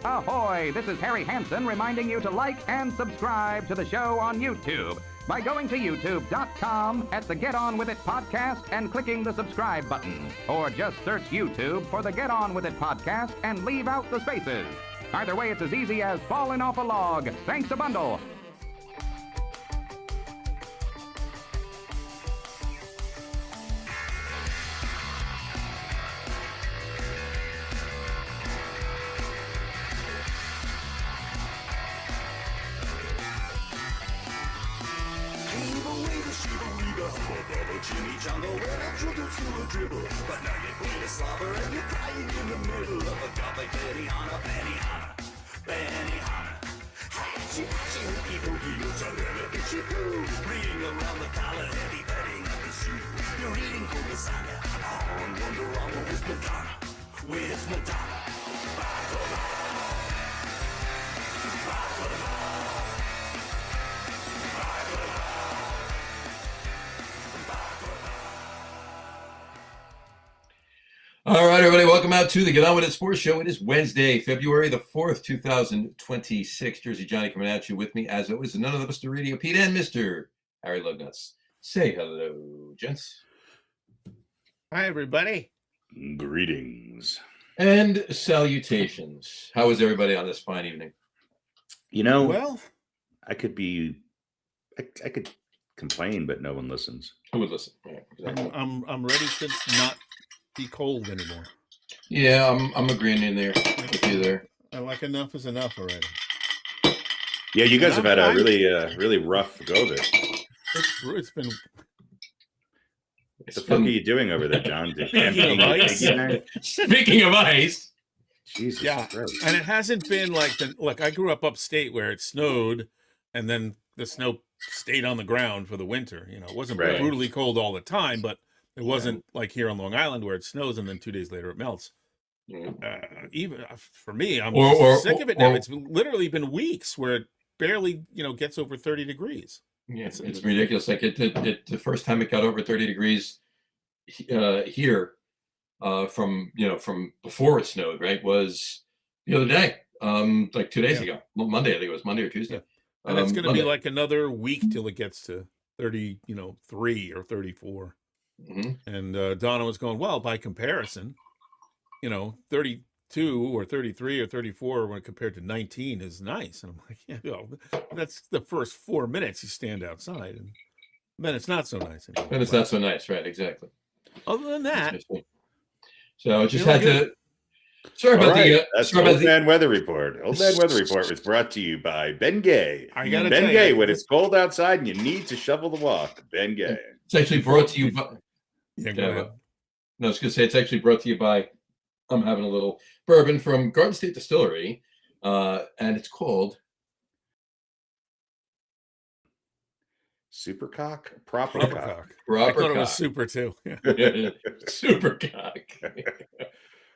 Ahoy! This is Harry Hansen reminding you to like and subscribe to the show on YouTube by going to youtube.com at the Get On With It podcast and clicking the subscribe button. Or just search YouTube for the Get On With It podcast and leave out the spaces. Either way, it's as easy as falling off a log. Thanks a bundle. Jimmy Jungle, well, I'm sure to a dribble. But now you're going to slobber and you're crying in the middle of a topic. Benihana, Benihana, Benihana. Hatchy, hatchy, hooky, hooky, mozzarella, itchy, poo. Reading around the collar, heavy betting up the soup. You're eating for lasagna on Wonder Woman with Madonna. With Madonna. Baklava. Baklava. Baklava. All right, everybody, welcome out to the Get On With It Sports Show. It is Wednesday, February the 4th, 2026. Jersey Johnny coming at you with me, as always, none other Mr. Radio Pete and Mr. Harry Lug Nutz. Say hello, gents. Hi, everybody. Greetings. And salutations. How is everybody on this fine evening? You know, Well, I could complain, but no one listens. Who would listen? Yeah, exactly. I'm ready to not be cold anymore. Yeah, I'm agreeing in there with you there. I like enough is enough already. Yeah, you guys have had a I'm- really rough go of it. It's been What the fuck are you doing over there, John? Speaking of ice. Speaking of ice, Jesus Yeah. Christ. and it hasn't been like I grew up upstate where it snowed and then the snow stayed on the ground for the winter. You know, it wasn't Right. brutally cold all the time, but it wasn't like here on Long Island where it snows and then 2 days later it melts. Even for me, I'm sick of it now. It's literally been weeks where it barely, gets over 30 degrees. yeah, it's ridiculous. Like the first time it got over 30 degrees here from before it snowed, right, was the other day, like 2 days ago. Well, Monday, I think it was Monday or Tuesday. And it's going to Monday. be like another week till it gets to 30, 3 or 34. Mm-hmm. And Donna was going, well, by comparison, 32 or 33 or 34 when compared to 19 is nice. And I'm like, yeah, that's the first 4 minutes you stand outside. And then it's not so nice anymore. And it's not so nice, right? Exactly. Other than that, So I just Feeling had good. to. Sorry All about right, that's sorry the about Old Man Weather Report. Old Man Weather Report was brought to you by Ben Gay. I gotta Ben tell Gay, you, when it's cold outside and you need to shovel the walk, Ben Gay. It's actually brought to you by. yeah, go ahead. No, I was going to say it's actually brought to you by. I'm having a little bourbon from Garden State Distillery, and it's called Supercock? Proper Proper cock. cock. I Proper thought it was Cock. super too. Yeah. Super Cock.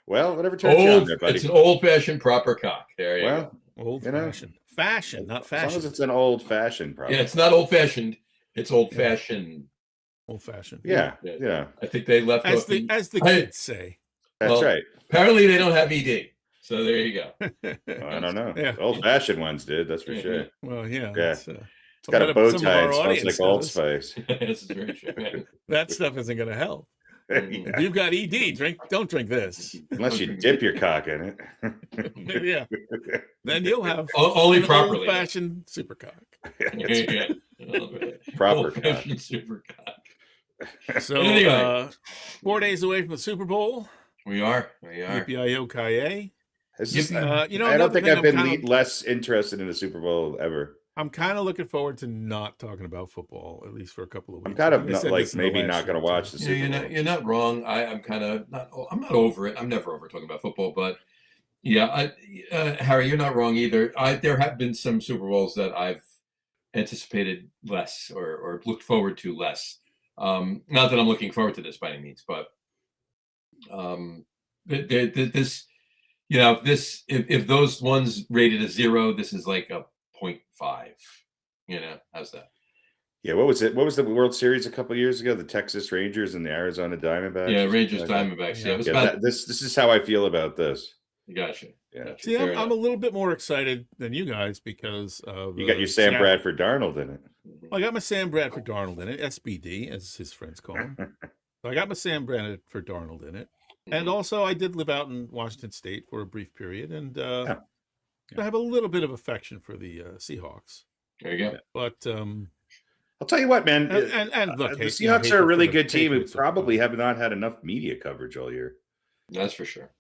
Well, whatever turns you on there, buddy. It's an old-fashioned proper cock. There you Well, go. Old You know, fashioned. Fashion, not as long as fashion. it's an old-fashioned proper. Yeah, it's not old-fashioned. It's old-fashioned. Old fashioned. Yeah, Yeah. yeah. I think they left As off the I- kids say. That's Well, right. Apparently, they don't have ED. So there you go. I don't know. Yeah. Old-fashioned ones did, that's for Yeah, sure. yeah. Well, yeah. Yeah. That's, It's got a what bow some of tie. our It smells audience like Old does. Spice. This is very true. Man. That stuff isn't going to help. Yeah. If you've got ED, don't drink this. Unless you dip your cock in it. Yeah. Then you'll have Only an properly. old-fashioned super cock. Yeah. Proper cock. Old-fashioned super cock. So, Anyway. 4 days away from the Super Bowl. We are. Yippee-yi-yo-ki-yay. This is- Uh, I don't another think thing I've been I'm kinda- less interested in a Super Bowl ever. I'm kind of looking forward to not talking about football, at least for a couple of weeks. I'm kind of I not, said like this in the maybe last not going to show, watch too. the Yeah, Super Bowl. you're not wrong. I'm kind of not. I'm not over it. I'm never over talking about football. But yeah, Harry, you're not wrong either. There have been some Super Bowls that I've anticipated less or looked forward to less. Not that I'm looking forward to this by any means, but this, if those ones rated a 0, this is like a 0.5. How's that? Yeah, what was it? What was the World Series a couple of years ago? The Texas Rangers and the Arizona Diamondbacks. Yeah, or Rangers something like that? Diamondbacks. Yeah, it was Yeah, about. this is how I feel about this. Gotcha. Yeah. See, I'm a little bit more excited than you guys because of You got your Sam Bradford Darnold in it. I got my Sam Bradford Darnold in it, SBD, as his friends call him. So I got my Sam Bradford Darnold in it. And also, I did live out in Washington State for a brief period, and I have a little bit of affection for the Seahawks. There you go. But I'll tell you what, man. And look, the Seahawks are a really good team who probably have not had enough media coverage all year. That's for sure.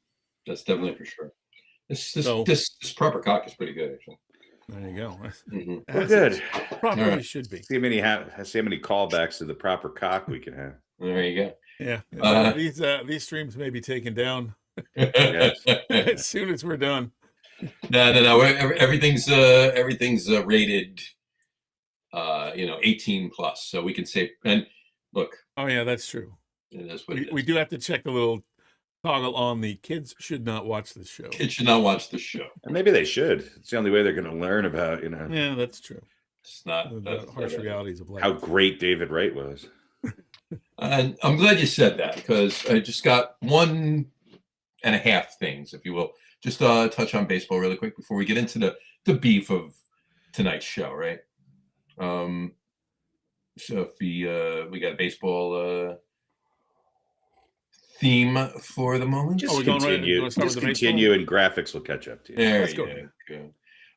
That's definitely for sure. This proper cock is pretty good, actually. There you go. Well, good. Probably should be. See how many callbacks to the proper cock we can have. There you go. Yeah. These streams may be taken down as soon as we're done. No. Everything's rated 18 plus, so we can say. And look. Oh yeah, that's true. That's what we do have to check the little toggle on the kids should not watch this show. Kids should not watch the show. And maybe they should. It's the only way they're going to learn about, Yeah, that's true. It's not the harsh realities of life. How great David Wright was. And I'm glad you said that, because I just got 1.5 things, if you will. Just touch on baseball really quick before we get into the beef of tonight's show, right? So if we got a baseball theme for the moment. Just continue. And graphics will catch up to you. There you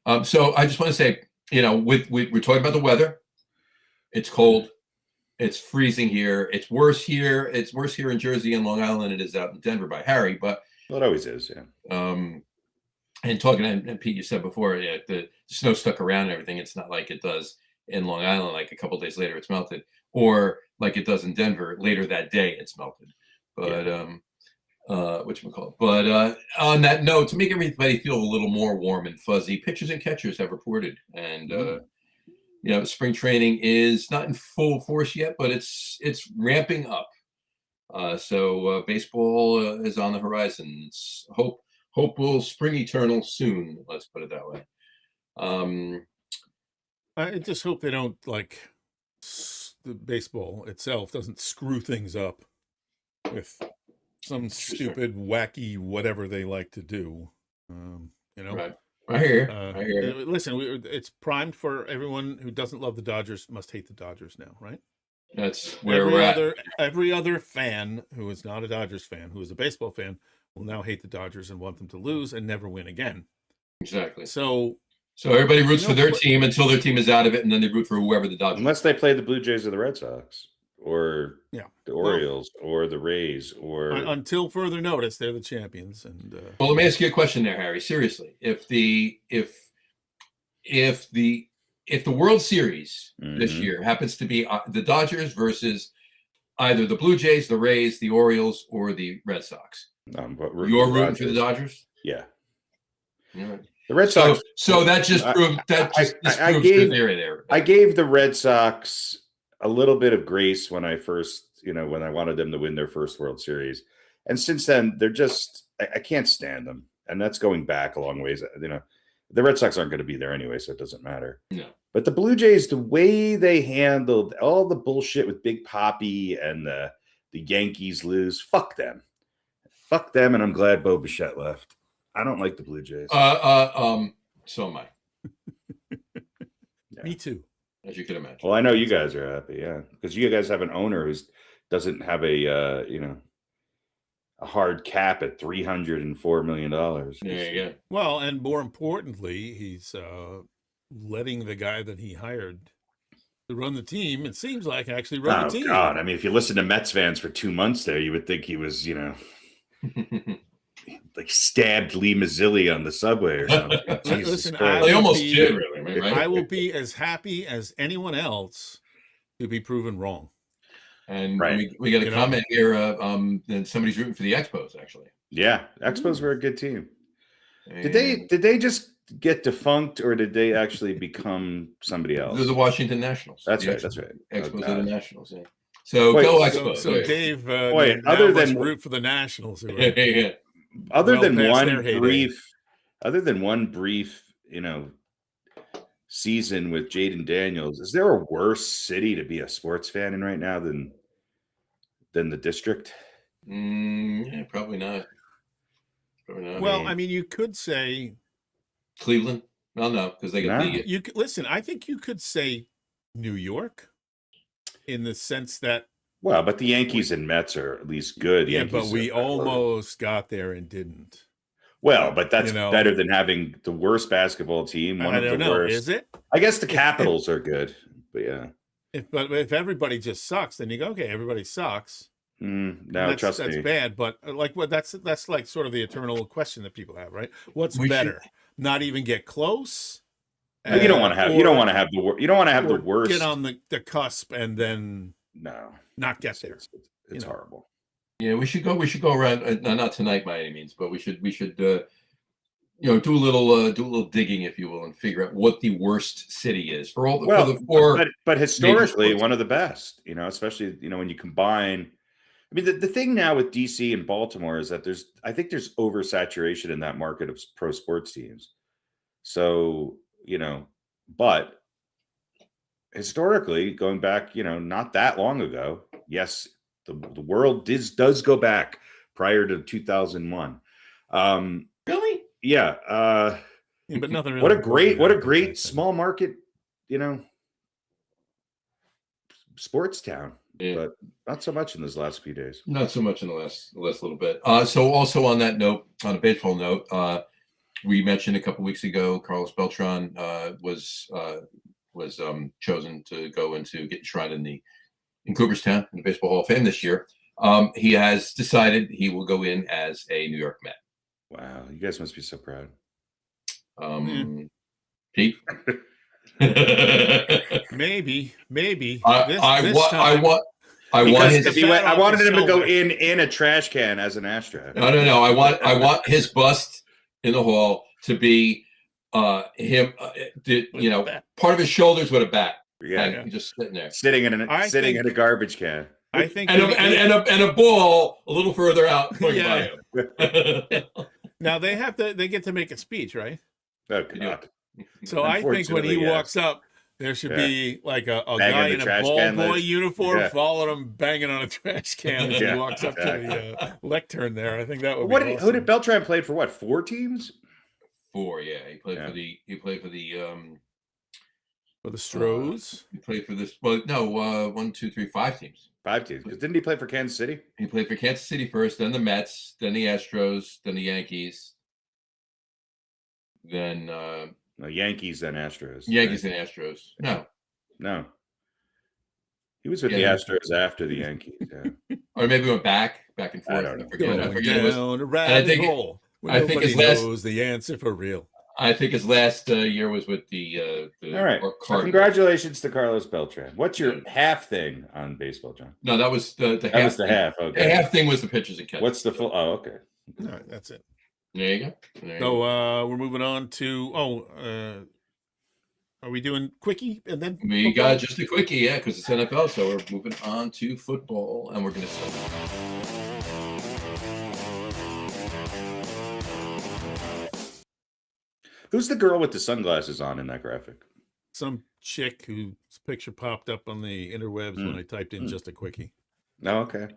go. So I just want to say, we're talking about the weather. It's cold. It's freezing here. It's worse here. It's worse here in Jersey and Long Island than it is out in Denver by Harry. But well, it always is, yeah. And talking, and Pete, you said before, the snow stuck around and everything. It's not like it does in Long Island. Like a couple of days later, it's melted, or like it does in Denver later that day, it's melted. But whatchamacallit. But on that note, to make everybody feel a little more warm and fuzzy, pitchers and catchers have reported, and spring training is not in full force yet, but it's ramping up. So baseball is on the horizon. Hope will spring eternal soon. Let's put it that way. I just hope they don't, the baseball itself doesn't screw things up with some stupid, wacky, whatever they like to do. Right. I hear. Listen, it's primed for everyone who doesn't love the Dodgers must hate the Dodgers now, right? That's where we're at. Every other fan who is not a Dodgers fan, who is a baseball fan, will now hate the Dodgers and want them to lose and never win again. Exactly. So everybody roots for their team until their team is out of it, and then they root for whoever the Dodgers. Unless they play the Blue Jays or the Red Sox, or the Orioles, or the Rays, or until further notice, they're the champions. And well, let me ask you a question there, Harry. Seriously, if the World Series this year happens to be the Dodgers versus either the Blue Jays, the Rays, the Orioles, or the Red Sox, you're rooting for the Dodgers? Yeah. All right. The Red Sox. So that just proved proves the theory there. I gave the Red Sox a little bit of grace when I first, when I wanted them to win their first World Series, and since then they're just I can't stand them, and that's going back a long ways. The Red Sox aren't going to be there anyway, so it doesn't matter. No. But the Blue Jays, the way they handled all the bullshit with Big Papi and the Yankees lose, fuck them, and I'm glad Bo Bichette left. I don't like the Blue Jays. So am I. Yeah. Me too. As you can imagine. Well, I know you guys are happy, yeah, because you guys have an owner who doesn't have a hard cap at $304 million. Yeah. Well, and more importantly, he's letting the guy that he hired to run the team, it seems like, actually run the team. Oh, God. I mean, if you listen to Mets fans for 2 months there, you would think he was, like stabbed Lee Mazzilli on the subway or something. Listen, they almost did, really. Right? I will be as happy as anyone else to be proven wrong. And we got a comment here. That somebody's rooting for the Expos, actually. Yeah, Expos were a good team. And did they just get defunct, or did they actually become somebody else? They're the Washington Nationals. That's right. Expos are the Nationals. Yeah. So go Expos. So Dave, other than root for the Nationals. Other than one brief, season with Jaden Daniels, is there a worse city to be a sports fan in right now than the District? Yeah, probably not. Well, I mean, you could say Cleveland. No, because they get the. You could, listen. I think you could say New York, in the sense that. Well, but the Yankees and Mets are at least good. Yeah, Yankees but we almost got there and didn't. Well, but that's better than having the worst basketball team. One of the worst. Is it? I guess the Capitals are good, but yeah. If everybody just sucks, then you go, okay, everybody sucks. No, trust me, that's bad. But that's like sort of the eternal question that people have, right? What's better? Not even get close. You don't want to have. You don't want to have the worst. Get on the cusp and then not get there. It's horrible. Yeah, we should go around. Not tonight by any means, but we should do a little digging, if you will, and figure out what the worst city is for all the four. But historically, one of the best. Especially when you combine. I mean, the thing now with DC and Baltimore is that I think there's oversaturation in that market of pro sports teams. So but historically, going back, not that long ago, yes. The world does go back prior to 2001. Really? Yeah. But nothing. What a great small market, sports town. Yeah. But not so much in those last few days. Not so much in the last little bit. So also on that note, on a baseball note, we mentioned a couple weeks ago, Carlos Beltran was chosen to go into get enshrined in Cooperstown in the Baseball Hall of Fame this year. He has decided he will go in as a New York Met. Wow, you guys must be so proud. Pete? Maybe. I wanted him to go in a trash can as an Astro. No. I want his bust in the hall to be him. Part of his shoulders with a bat. Yeah, just sitting there, sitting in a garbage can. I think, and a ball a little further out. By him. Now they get to make a speech, right? Oh, God. So I think when he walks up, there should be like a guy in a ball boy uniform following him, banging on a trash can as he walks up to the lectern there. I think that would be awesome. Who did Beltran play for? What, 4 teams? 4, yeah. He played for the for the Stros. He played for this. Well, no, 1, 2, 3, 5 teams. 5 teams. Because didn't he play for Kansas City? He played for Kansas City first, then the Mets, then the Astros, then the Yankees, then Yankees, then Astros. Yankees and Astros. No. He was with the Astros after the Yankees. Yeah. Or maybe went back and forth. I don't know. I forget. Down a rabbit hole. I think his knows the answer for real. I think his last year was with the all right. So congratulations to Carlos Beltran. What's your half thing on baseball, John? No, that was the half. That was the half. Okay. The half thing was the pitchers and catchers. What's the full? Oh, okay. All right, that's it. There you go. So we're moving on to are we doing quickie and then we football? Got just a quickie, yeah, because it's NFL. So we're moving on to football, and we're going to start. Who's the girl with the sunglasses on in that graphic? Some chick whose picture popped up on the interwebs when I typed in just a quickie. Oh, okay.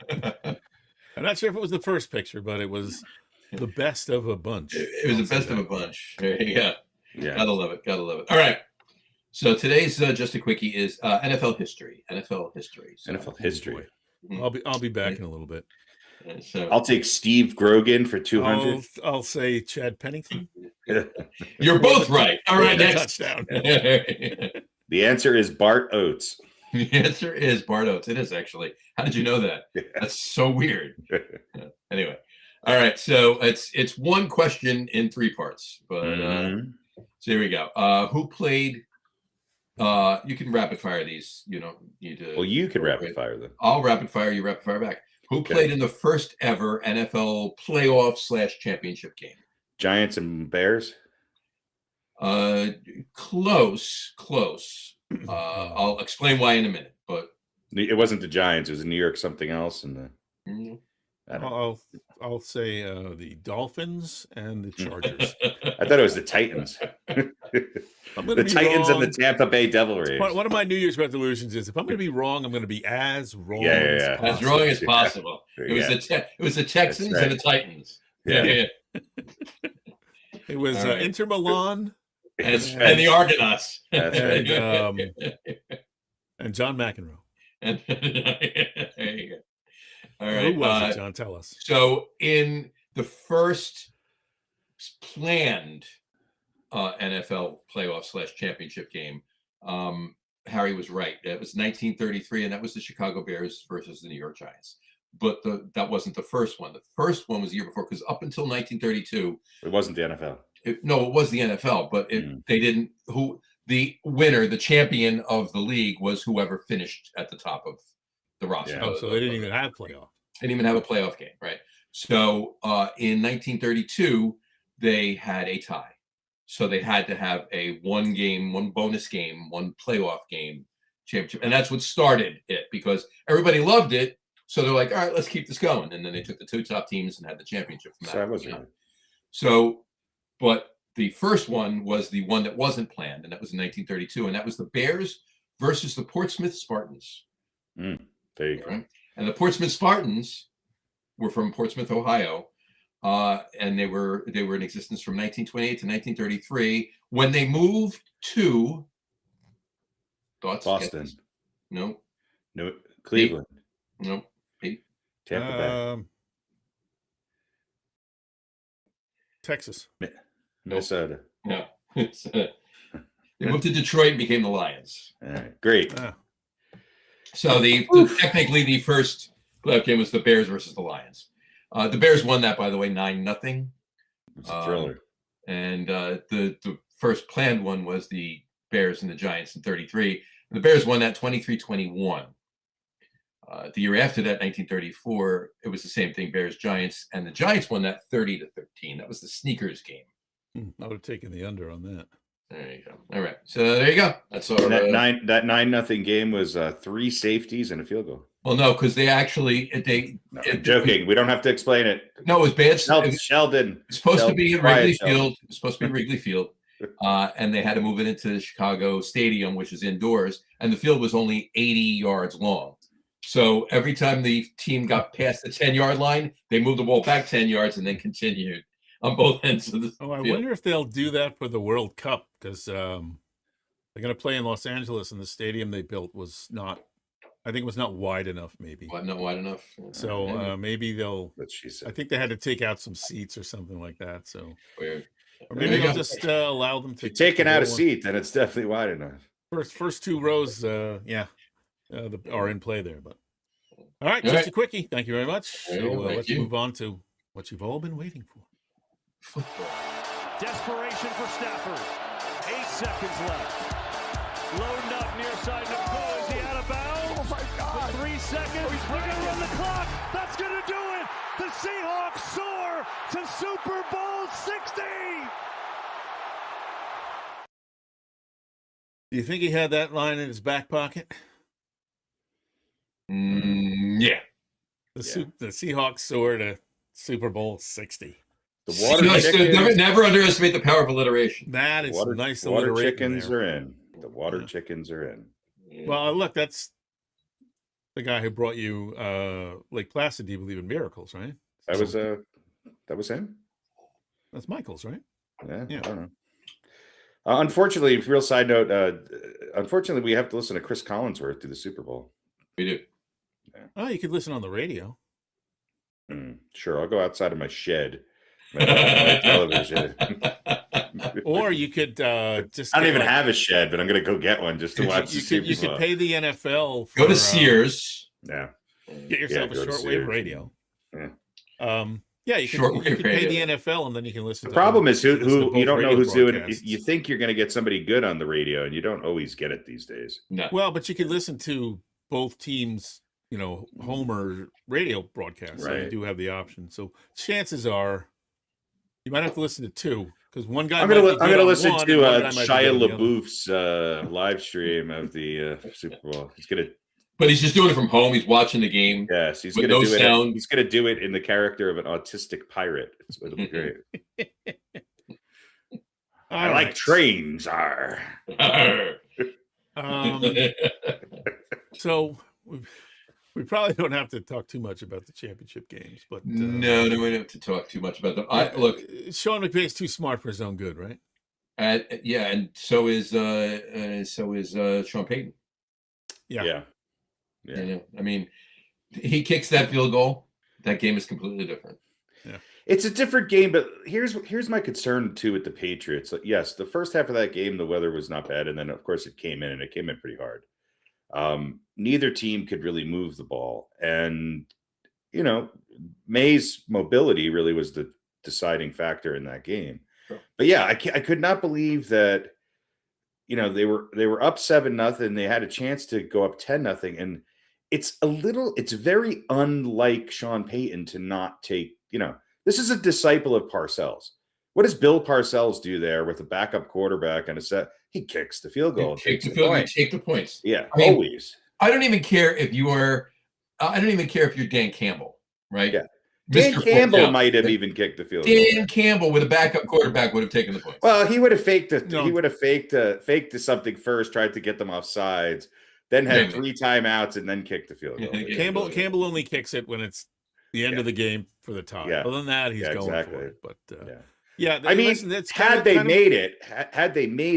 I'm not sure if it was the first picture, but it was the best of a bunch. It was the best of a bunch. There you go. Yeah. Gotta love it. All right. So today's just a quickie is NFL history. So, NFL history. I'll be back in a little bit. So I'll take Steve Grogan for 200. I'll say Chad Pennington. You're both right. All right, next touchdown. The answer is Bart Oates. The answer is Bart Oates. It is actually. How did you know that? That's so weird. Anyway, all right. So it's one question in 3 parts, but so here we go. Who played? You can rapid fire these. You don't need to. Well, you can rapid fire them. I'll rapid fire. You rapid fire back. Who played in the first ever NFL playoff / championship game? Giants and Bears? Close. I'll explain why in a minute, but it wasn't the Giants. It was New York something else. And I'll say the Dolphins and the Chargers. I thought it was the Titans. The Titans and the Tampa Bay Devil Rays. One of my New Year's resolutions is if I'm going to be wrong, I'm going to be as wrong as wrong as possible. It was the Texans and the Titans. Yeah. It was All right. Inter Milan and the Argonauts. That's right. And John McEnroe. And there you go. All Who right. was it, John? Tell us. So in the first planned NFL playoff / championship game, Harry was right. It was 1933, and that was the Chicago Bears versus the New York Giants. But that wasn't the first one. The first one was the year before, because up until 1932, it wasn't the NFL. It was the NFL, but they didn't. The winner, the champion of the league, was whoever finished at the top of the roster. Yeah. So they didn't even have playoff. They didn't even have a playoff game, right? So in 1932, they had a tie. So they had to have a one bonus game, one playoff game championship. And that's what started it, because everybody loved it. So they're like, all right, let's keep this going. And then they took the two top teams and had the championship from that. So I was right. So, but the first one was the one that wasn't planned, and that was in 1932. And that was the Bears versus the Portsmouth Spartans. There you go. Right? And the Portsmouth Spartans were from Portsmouth, Ohio. And they were in existence from 1928 to 1933, when they moved to Boston. No, Cleveland. No, Tampa Bay. Texas. Minnesota. No. They moved to Detroit and became the Lions. All right, great. So technically the first playoff game was the Bears versus the Lions. The Bears won that, by the way, 9-0. It's a thriller. And the first planned one was the Bears and the Giants in 33. And the Bears won that 23-21. The year after that, 1934, it was the same thing, Bears Giants, and the Giants won that 30-13. That was the sneakers game. I would have taken the under on that. There you go. All right, so there you go. That's all. That 9-0 game was 3 safeties and a field goal. Well, no, because they actually I'm joking. We don't have to explain it. No, it was bad. Sheldon. It's supposed to be at Wrigley Field. It's supposed to be Wrigley Field, and they had to move it into the Chicago Stadium, which is indoors, and the field was only 80 yards long. So every time the team got past the 10-yard line, they moved the ball back 10 yards and then continued on both ends of the field. I wonder if they'll do that for the World Cup, because they're going to play in Los Angeles, and the stadium they built was not, I think it was not wide enough, maybe. Not wide enough. So maybe they'll, What she said. I think they had to take out some seats or something like that. So Weird. Or maybe they'll just allow them to. If you're taking out a seat, then it's definitely wide enough. First 2 rows, are in play there. But all right, just a quickie. Thank you very much. So let's move on to what you've all been waiting for. Football. Desperation for Stafford. 8 seconds left. Lug Nutz near side to go. Is he out of bounds? Oh my God! With 3 seconds. They're going to run the clock. That's going to do it. The Seahawks soar to Super Bowl 60. Do you think he had that line in his back pocket? Yeah. The Seahawks soar to Super Bowl 60. The water chickens, never underestimate the power of alliteration. That is nice. Water chickens are in. The water chickens are in. Well, look, that's the guy who brought you Lake Placid. Do you believe in miracles, right? That was him. That's Michael's, right? Yeah. I don't know. Unfortunately, real side note. Unfortunately, we have to listen to Chris Collinsworth do the Super Bowl. We do. Yeah. Oh, you could listen on the radio. Sure, I'll go outside of my shed. My television. Or you could just. I don't even have a shed, but I'm going to go get one just to watch the Super Bowl. You could pay the NFL. Go to Sears. Yeah. Get yourself a shortwave radio. Yeah. You can pay the NFL, and then you can listen. The problem is who you don't know who's doing it. You think you're going to get somebody good on the radio, and you don't always get it these days. No. Well, but you could listen to both teams, Homer radio broadcasts. Right. So you do have the option. So chances are, you might have to listen to 2 because one guy. I'm going to listen to Shia LaBeouf's live stream of the Super Bowl. But he's just doing it from home. He's watching the game. Yes, he's going to do it. He's going to do it in the character of an autistic pirate. It'll be great. I like trains. So We probably don't have to talk too much about the championship games, but No, we don't have to talk too much about them. Look, Sean McVay's too smart for his own good, right? yeah, and so is Sean Payton. Yeah. You know, I mean, he kicks that field goal, that game is completely different. Yeah. It's a different game, but here's my concern too with the Patriots. Yes, the first half of that game, the weather was not bad, and then of course it came in, and it came in pretty hard. Neither team could really move the ball, and you know, May's mobility really was the deciding factor in that game. Sure. But yeah, I could not believe that. You know, they were up 7-0. They had a chance to go up 10-0, and it's very unlike Sean Payton to not take. You know, this is a disciple of Parcells. What does Bill Parcells do there with a backup quarterback and a set? He kicks the field goal. Take the points. Yeah, I mean, always. I don't even care if you're Dan Campbell, right? Yeah. Dan Mr. Campbell might have even kicked the field goal. Dan Campbell with a backup quarterback would have taken the points. Well, he would have faked it. No. He would have faked something first, tried to get them off sides, then had 3 timeouts, and then kicked the field goal. Campbell only kicks it when it's the end of the game for the tie. Yeah. Other than that, he's going exactly. for it. But I mean, listen, that's had they made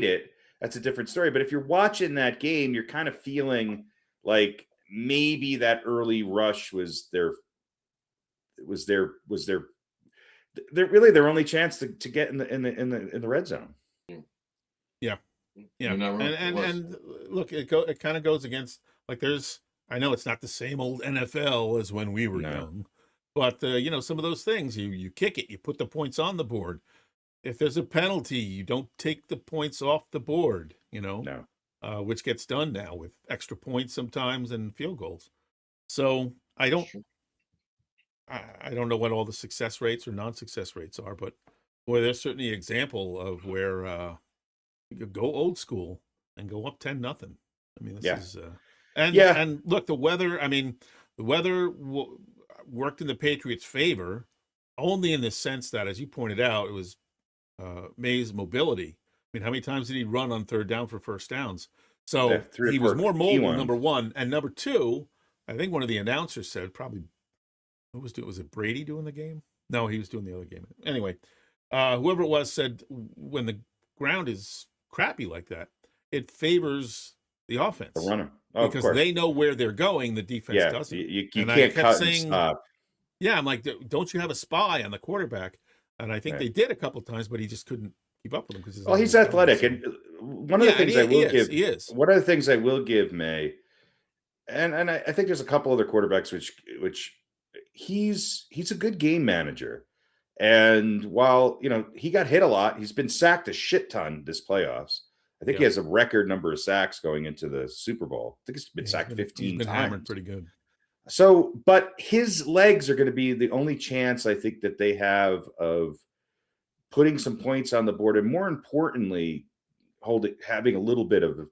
it, that's a different story. But if you're watching that game, you're kind of feeling like maybe that early rush was their really their only chance to get in the red zone. Yeah. You're not wrong. And look, it kind of goes against, like, I know it's not the same old NFL as when we were young, but you know, some of those things, you kick it, you put the points on the board. If there's a penalty, you don't take the points off the board, you know, which gets done now with extra points sometimes and field goals. So I don't know what all the success rates or non-success rates are, but boy, there's certainly an example of where you could go old school and go up 10-0. I mean, this is and look, the weather. I mean, the weather worked in the Patriots' favor only in the sense that, as you pointed out, it was May's mobility. I mean, how many times did he run on third down for first downs? So he was more mobile, number one. And number two, I think one of the announcers said, probably, was it Brady doing the game? No, he was doing the other game. Anyway, whoever it was said when the ground is crappy like that, it favors the offense. The runner. Because they know where they're going, the defense doesn't. You can't cut and stop. Yeah, I'm like, don't you have a spy on the quarterback? And I think they did a couple times, but he just couldn't keep up with him because he's athletic. And one of the things one of the things I will give May, and I think there's a couple other quarterbacks which he's a good game manager. And while he got hit a lot, he's been sacked a shit ton this playoffs. I think he has a record number of sacks going into the Super Bowl. I think he's been sacked 15 times. Hammered pretty good. So, but his legs are going to be the only chance I think that they have of putting some points on the board, and more importantly, having a little bit of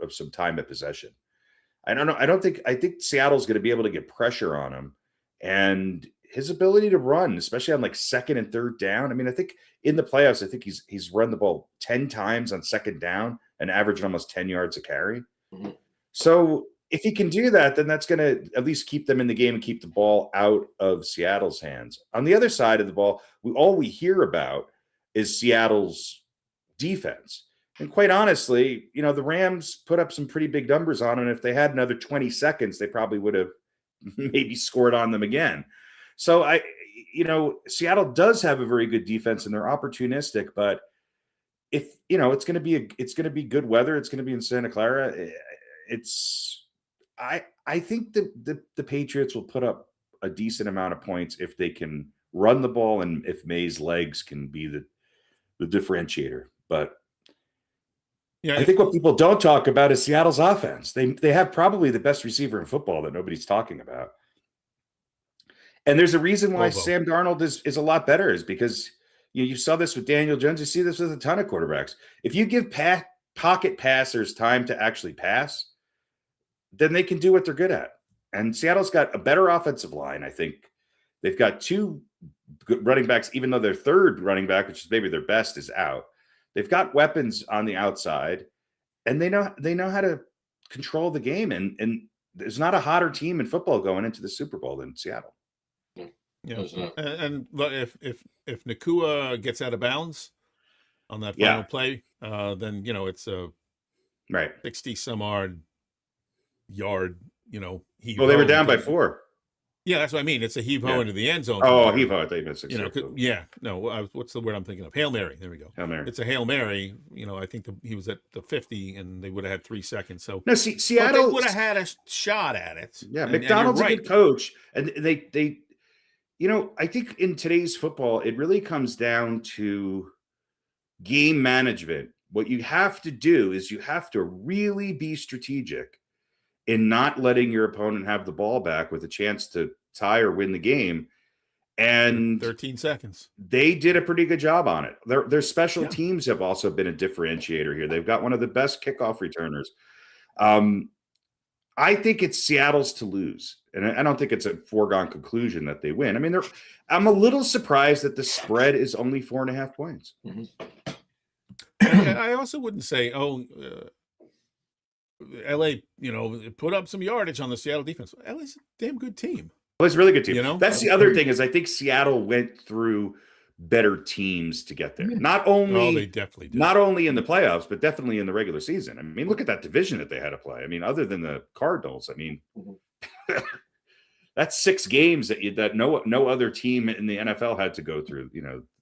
some time at possession. I don't know. I think Seattle's going to be able to get pressure on him, and his ability to run, especially on like second and third down. I mean, I think in the playoffs, I think he's run the ball 10 times on second down and averaged almost 10 yards a carry. Mm-hmm. So if he can do that, then that's going to at least keep them in the game and keep the ball out of Seattle's hands. On the other side of the ball, all we hear about is Seattle's defense. And quite honestly, the Rams put up some pretty big numbers on them. If they had another 20 seconds, they probably would have maybe scored on them again. So Seattle does have a very good defense and they're opportunistic, but if it's going to be good weather, it's going to be in Santa Clara. I think the Patriots will put up a decent amount of points if they can run the ball and if May's legs can be the differentiator. But I think what people don't talk about is Seattle's offense. They have probably the best receiver in football that nobody's talking about. And there's a reason why Sam Darnold is a lot better, is because you saw this with Daniel Jones. You see this with a ton of quarterbacks. If you give pocket passers time to actually pass, then they can do what they're good at. And Seattle's got a better offensive line, I think. They've got 2 good running backs, even though their third running back, which is maybe their best, is out. They've got weapons on the outside, and they know how to control the game. And there's not a hotter team in football going into the Super Bowl than Seattle. Yeah, and if Nakua gets out of bounds on that final play, then it's a 60 some odd yard. They were down by 4. Yeah, that's what I mean. It's a heave-ho into the end zone. Oh, heave-ho. I thought you meant 6. What's the word I'm thinking of? Hail Mary. There we go. Hail Mary. It's a Hail Mary. I think he was at the 50, and they would have had 3 seconds. So no, Seattle would have had a shot at it. Yeah, McDonald's a good coach, and they I think in today's football, it really comes down to game management. What you have to do is you have to really be strategic in not letting your opponent have the ball back with a chance to tie or win the game. And 13 seconds. They did a pretty good job on it. Their special teams have also been a differentiator here. They've got one of the best kickoff returners. I think it's Seattle's to lose. And I don't think it's a foregone conclusion that they win. I mean, I'm a little surprised that the spread is only 4.5 points. Mm-hmm. I also wouldn't say, LA, put up some yardage on the Seattle defense. LA's a damn good team. Well, it's a really good team. That's the other thing is I think Seattle went through better teams to get there. Not only they definitely did. Not only in the playoffs, but definitely in the regular season. I mean, look at that division that they had to play. I mean, other than the Cardinals, I mean, that's 6 games that no other team in the NFL had to go through.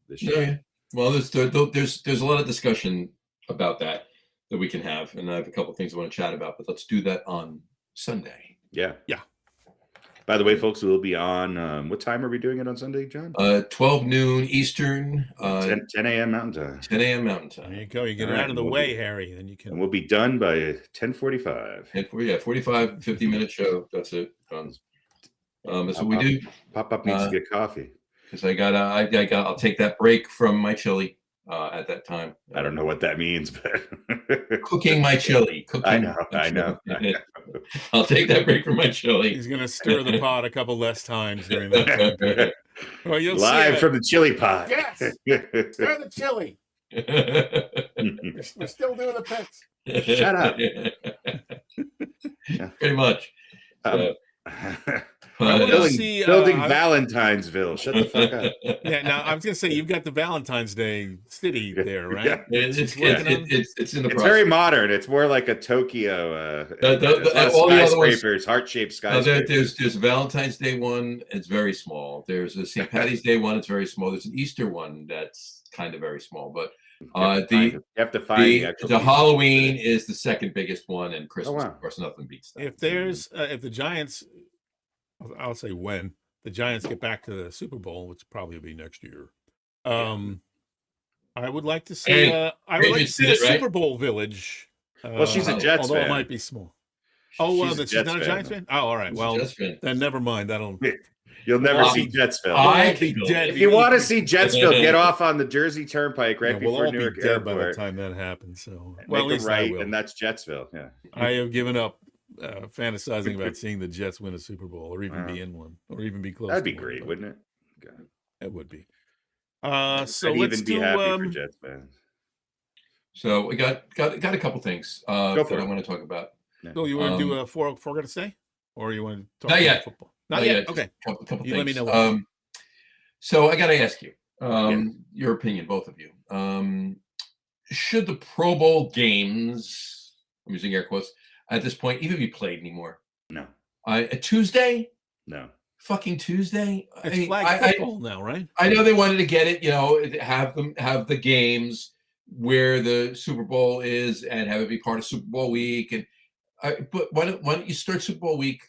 This year. Yeah. Well, there's a lot of discussion about that we can have, and I have a couple of things I want to chat about, but let's do that on Sunday. Yeah. Yeah. By the way, folks, we'll be on. What time are we doing it on Sunday, John? 12 noon Eastern. 10 a.m. Mountain Time. 10 a.m. Mountain Time. There you go. You get it out of the way, Harry. Then you can. And we'll be done by 10:45. 45, 50-minute show. That's it. Done. That's what we do. Pop needs to get coffee. Because I'll take that break from my chili at that time. I don't know what that means, but cooking my chili. I know. I'll take that break from my chili. He's gonna stir the pot a couple less times during that time. Well, you'll live see from the chili pot. Yes, stir the chili. We're still doing the picks. Shut up. Pretty much. Building Valentinesville. Shut the fuck up. Yeah, now I was gonna say you've got the Valentine's Day city there, right? Yeah. It's in the process. It's very modern. It's more like a Tokyo. All the skyscrapers, heart-shaped skyscrapers. There's a Valentine's Day one. It's very small. There's a St. Patty's Day one. It's very small. There's an Easter one that's kind of very small. But you have to find the Halloween is the second biggest one, and Christmas, of course, nothing beats that. If the Giants. I'll say when the Giants get back to the Super Bowl, which probably will be next year. I would like to see. The Super Bowl village. Well, she's a Jets although fan. it might be small. Oh well, she's not a Giants fan. Oh, all right. Well, then never mind. You'll never see Jetsville. I'll be dead. If you want to see Jetsville, get off on the Jersey Turnpike before we'll Newark be dead Airport. by the time that happens. So, well, at least right, and that's Jetsville. Yeah, I have given up fantasizing about seeing the Jets win a Super Bowl or even be in one or even be close. That'd be great, wouldn't it? God. It would be. So I'd let's even be happy for Jets fans. So we got a couple things that I want to talk about. So you want to do a four to say, or you want to talk not about yet. football? Not yet. Okay. Couple things. Let me know. So I got to ask you your opinion, both of you. Should the Pro Bowl games, I'm using air quotes, at this point even be played anymore? No. A Tuesday? No. Fucking Tuesday? It's flag football now, right? I know they wanted to get it, have the games where the Super Bowl is and have it be part of Super Bowl week. But why don't you start Super Bowl week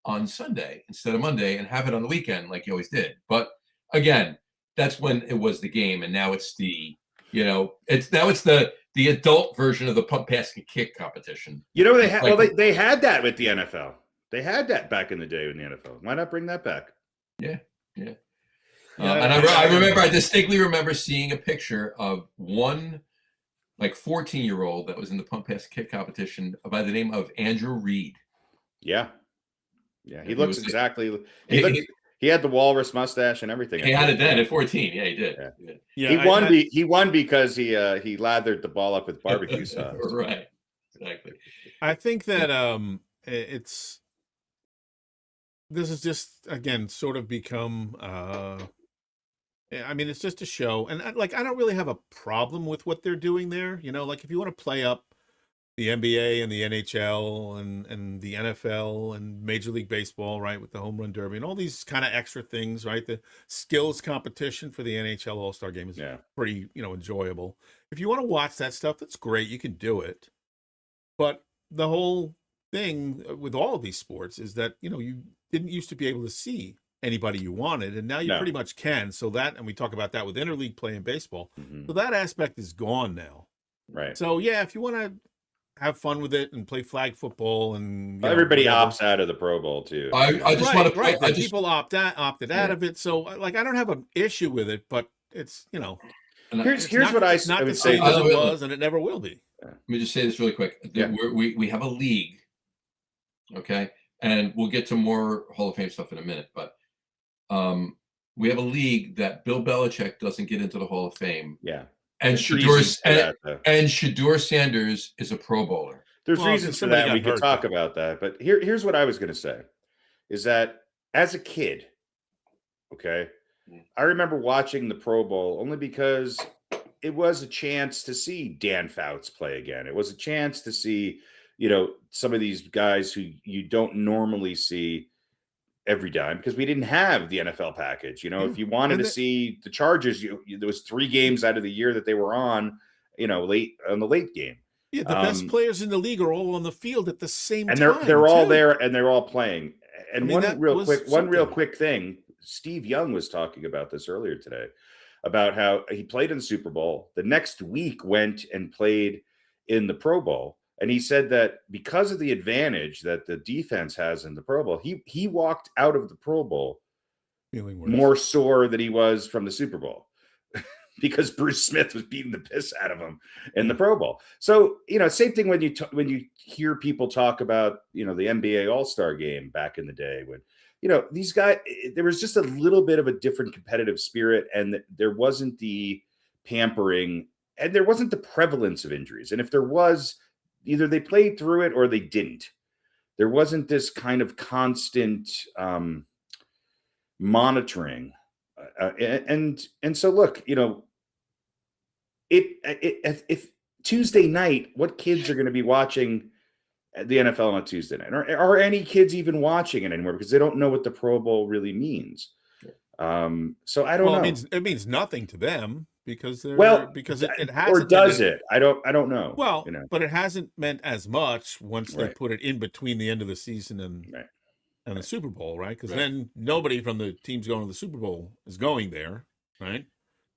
on Sunday instead of Monday and have it on the weekend like you always did? But again, that's when it was the game, and now it's the adult version of the pump, pass, and kick competition. They had that with the NFL. They had that back in the day in the NFL. Why not bring that back? Yeah. And I distinctly remember seeing a picture of one 14-year-old that was in the pump, pass, kick competition by the name of Andrew Reed. Yeah. He looks exactly. He had the walrus mustache and everything. He had it then at 14. Yeah, he did. Yeah. He won because he lathered the ball up with barbecue sauce. Right. Exactly. I think that it's this is just, again, sort of become, I mean, it's just a show. And I don't really have a problem with what they're doing there. Like if you want to play up the NBA and the NHL and the NFL and Major League Baseball, right, with the home run derby and all these kind of extra things, right? The skills competition for the NHL All-Star game is pretty, enjoyable. If you want to watch that stuff, that's great. You can do it. But the whole thing with all of these sports is that, you didn't used to be able to see anybody you wanted, and now you pretty much can. So that, and we talk about that with interleague play in baseball. So that aspect is gone now. Right. So yeah, if you want to have fun with it and play flag football, and everybody opts out of the Pro Bowl too. I just want to people opted out of it. So I don't have an issue with it, but it's here's what I would say as it was, and it never will be. Let me just say this really quick. We have a league, okay, and we'll get to more Hall of Fame stuff in a minute, but we have a league that Bill Belichick doesn't get into the Hall of Fame. Yeah. And Shedeur Sanders is a Pro Bowler. There's reasons for that. We could talk about that. But here's what I was going to say is that as a kid, okay, I remember watching the Pro Bowl only because it was a chance to see Dan Fouts play again. It was a chance to see, some of these guys who you don't normally see every time because we didn't have the NFL package. If you wanted to see the Chargers, there was 3 games out of the year that they were on, late on the late game. Yeah, the best players in the league are all on the field at the same time. And they're all there and they're all playing. And one real quick thing, Steve Young was talking about this earlier today, about how he played in the Super Bowl. The next week went and played in the Pro Bowl. And he said that because of the advantage that the defense has in the Pro Bowl, he walked out of the Pro Bowl feeling worse, more sore than he was from the Super Bowl because Bruce Smith was beating the piss out of him in the Pro Bowl. So, same thing when you hear people talk about, the NBA All-Star game back in the day when, these guys, there was just a little bit of a different competitive spirit and there wasn't the pampering and there wasn't the prevalence of injuries. And if there was, either they played through it or they didn't. There wasn't this kind of constant monitoring. And so look, if Tuesday night, what kids are going to be watching the NFL on Tuesday night? Are any kids even watching it anymore because they don't know what the Pro Bowl really means? So I don't know. It means nothing to them. Because it hasn't, or does it? I don't know. Well, but it hasn't meant as much once they put it in between the end of the season and the Super Bowl, right? Because then nobody from the teams going to the Super Bowl is going there, right?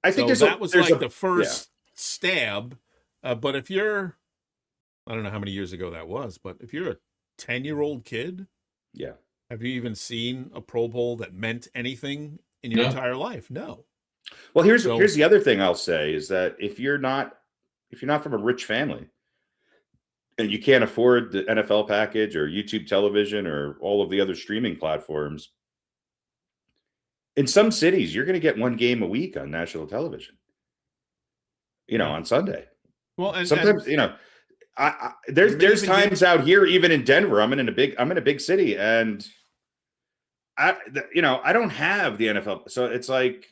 I think that was like the first stab. But if you're, I don't know how many years ago that was, but if you're a 10-year-old kid, have you even seen a Pro Bowl that meant anything in your entire life? No. Well, here's the other thing I'll say is that if you're not from a rich family and you can't afford the NFL package or YouTube television or all of the other streaming platforms, in some cities you're going to get 1 game a week on national television. On Sunday. Well, and sometimes there's times out here, even in Denver. I'm in a big city, and I don't have the NFL, so it's like.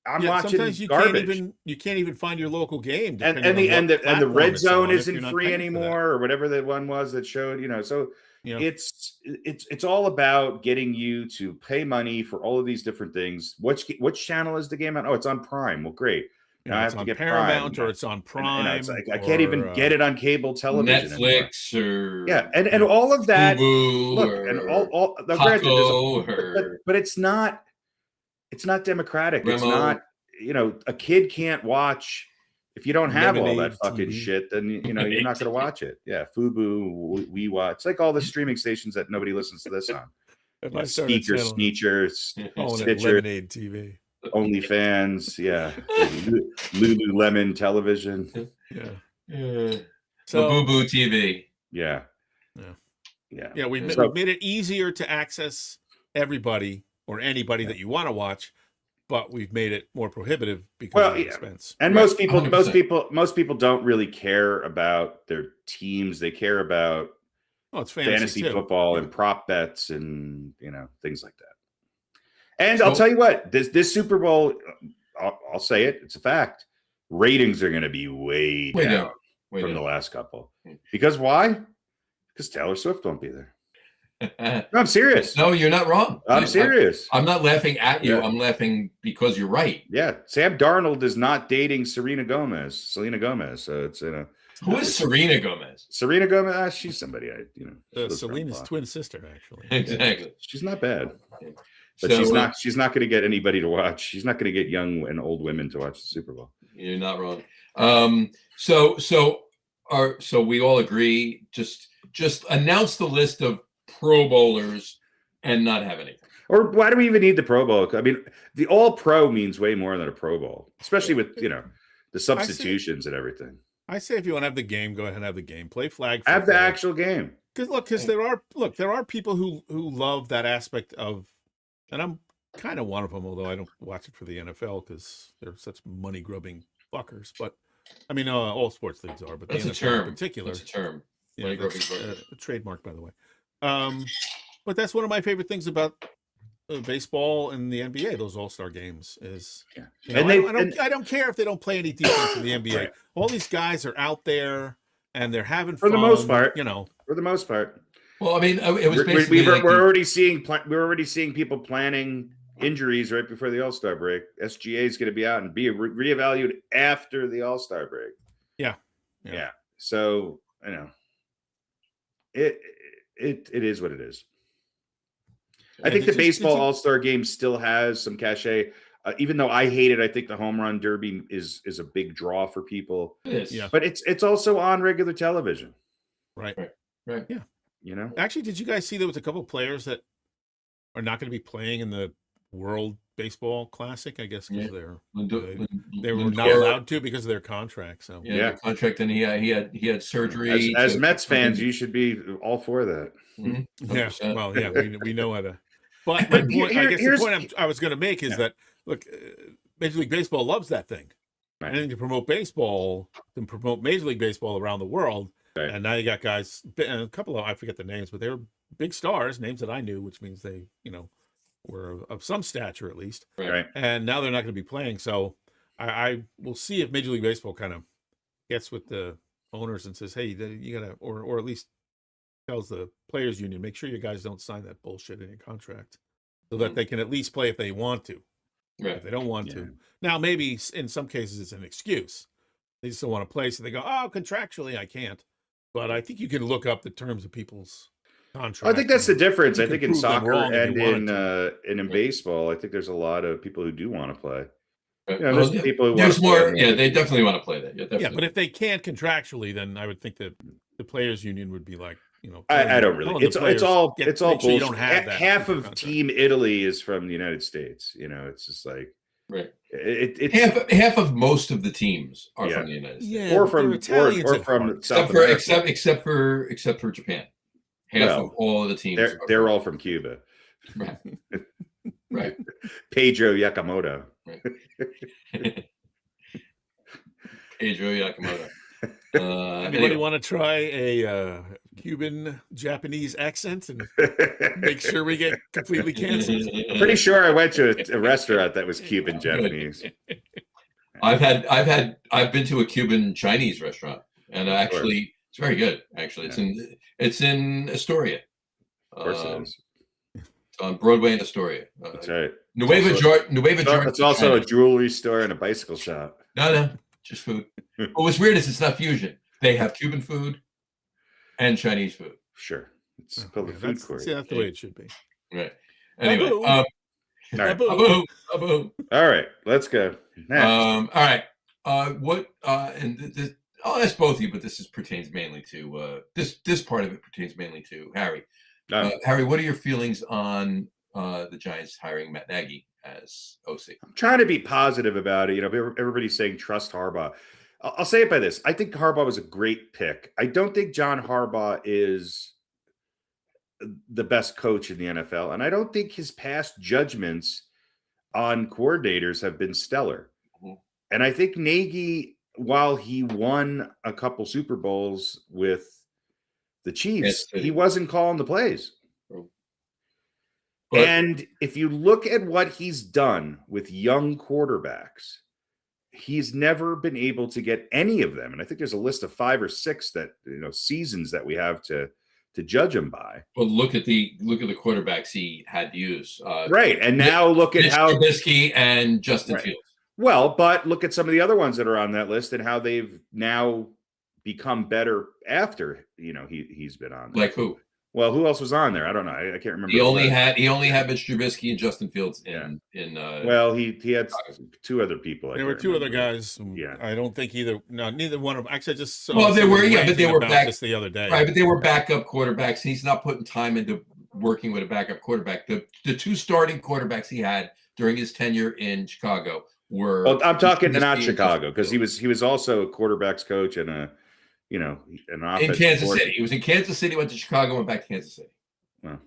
I'm watching sometimes garbage. You can't even find your local game. And the red zone isn't free anymore, or whatever the one was that showed. So it's all about getting you to pay money for all of these different things. Which channel is the game on? Oh, it's on Prime. Well, great. I have to get Paramount Prime. Or it's on Prime. It's like I can't even get it on cable television. Netflix or and all of that. Hulu look, and all but it's not. It's not democratic. It's not, a kid can't watch if you don't have all that fucking TV. Shit, then you're not going to watch it. Yeah. Fubu, we watch. It's like all the streaming stations that nobody listens to this on. Speaker, Sneaker, Stitcher, Lemonade TV, OnlyFans, Lululemon television. So Boo TV. Yeah. We've made it easier to access everybody or anybody that you want to watch, but we've made it more prohibitive because of the expense. And most people don't really care about their teams. They care about Oh, it's fantasy too. football and prop bets and things like that. And I'll tell you what, this Super Bowl, I'll say it, it's a fact. Ratings are going to be way down from the last couple. Because why? Because Taylor Swift won't be there. No, I'm serious. No, you're not wrong. I'm serious. I'm not laughing at you. I'm laughing because you're right. Yeah. Sam Darnold is not dating Selena Gomez. So it's, Who is Serena Gomez? Serena Gomez, she's somebody Selena's twin sister, actually. Exactly. Yeah, she's not bad. But she's not going to get anybody to watch. She's not going to get young and old women to watch the Super Bowl. You're not wrong. So we all agree. Just announce the list of Pro Bowlers and not have anything. Or why do we even need the Pro Bowl? I mean, the All Pro means way more than a Pro Bowl, especially with the substitutions and everything. I say if you want to have the game, go ahead and have the game. Play flag. Have the actual game. Because there are people who love that aspect of, and I'm kind of one of them, although I don't watch it for the NFL because they're such money grubbing fuckers. But I mean, all sports leagues are, but that's the a NFL term. in particular. That's a term. Yeah, that's a trademark, by the way. But that's one of my favorite things about baseball and the NBA. Those All-Star games is, I don't care if they don't play any defense in the NBA. Right. All these guys are out there and they're having fun. For the most part, For the most part. Well, I mean, it was basically we're already seeing people planning injuries right before the All-Star break. SGA is going to be out and be reevaluated after the All-Star break. Yeah. So it is what it is. I think the baseball All-Star game still has some cachet. Even though I hate it, I think the home run derby is a big draw for people. It is. Yeah. But it's also on regular television. Right. Yeah. Actually, did you guys see there was a couple of players that are not going to be playing in the World Baseball Classic? I guess because they were not allowed to because of their contract. So their contract, and he had surgery. As Mets fans, you should be all for that. Mm-hmm. Yeah. Well, yeah, we know how to. But the point I was going to make is that look, Major League Baseball loves that thing. Right. And to promote baseball, to promote Major League Baseball around the world. Right. And now you got guys, a couple of, I forget the names, but they were big stars, names that I knew, which means they, were of some stature at least. Right. And now they're not going to be playing. So I will see if Major League Baseball kind of gets with the owners and says, hey, you got to, or at least tells the players union, make sure you guys don't sign that bullshit in your contract so that they can at least play if they want to. Right. If they don't want to. Now, maybe in some cases it's an excuse. They just don't want to play. So they go, contractually I can't. But I think you can look up the terms of people's contracts. I think that's the difference. I think in soccer and in baseball, I think there's a lot of people who do want to play. There's people who want to play. Yeah, they definitely want to play that. Yeah, but if they can't contractually, then I would think that the players union would be like, I don't really. It's all bullshit. You don't have that. Half of Team Italy is from the United States. It's just like it's half of most of the teams are from the United States, or from South America. except for Japan. Half of all of the teams. They're all from Cuba. Right. Right. Pedro Yakamoto. Right. Pedro Yakamoto. Anybody want to try a Cuban Japanese accent and make sure we get completely canceled? Pretty sure I went to a restaurant that was Cuban Japanese. I've been to a Cuban Chinese restaurant, and actually it's very good. Actually, it's in Astoria. Of course it is. It's on Broadway in Astoria. That's right. Nueva York. It's also a jewelry store and a bicycle shop. No, just food. What's weird is it's not fusion. They have Cuban food and Chinese food. Sure. It's called the food court. See, that's the way it should be. Right. Anyway. All right. Let's go. Next. All right. I'll ask both of you, but this pertains mainly to this part of it pertains mainly to Harry. Harry, what are your feelings on the Giants hiring Matt Nagy as OC? I'm trying to be positive about it. Everybody's saying trust Harbaugh. I'll say it by this. I think Harbaugh was a great pick. I don't think John Harbaugh is the best coach in the NFL, and I don't think his past judgments on coordinators have been stellar. Mm-hmm. And I think Nagy, while he won a couple Super Bowls with The Chiefs, Yes, he wasn't calling the plays. But, And if you look at what he's done with young quarterbacks, he's never been able to get any of them. And I think there's a list of 5 or 6 that, seasons that we have to judge him by. but look at the quarterbacks he had to use. Right. And now look at how Trubisky and Justin Right. Fields. Well, but look at some of the other ones that are on that list and how they've now become better after, he's been on there. Like who? Well, who else was on there? I don't know. I can't remember. He only had Mitch Trubisky and Justin Fields in. Well, he had 2 other people. There were 2 other guys. Yeah. I don't think neither one of them. Actually, I just saw. Well, they were, but they were back this the other day. Right, but they were backup quarterbacks. He's not putting time into working with a backup quarterback. The 2 starting quarterbacks he had during his tenure in Chicago were. Well, I'm talking not Chicago, because he was also a quarterbacks coach and an offensive in Kansas City. He was in Kansas City, went to Chicago, went back to Kansas City. Well,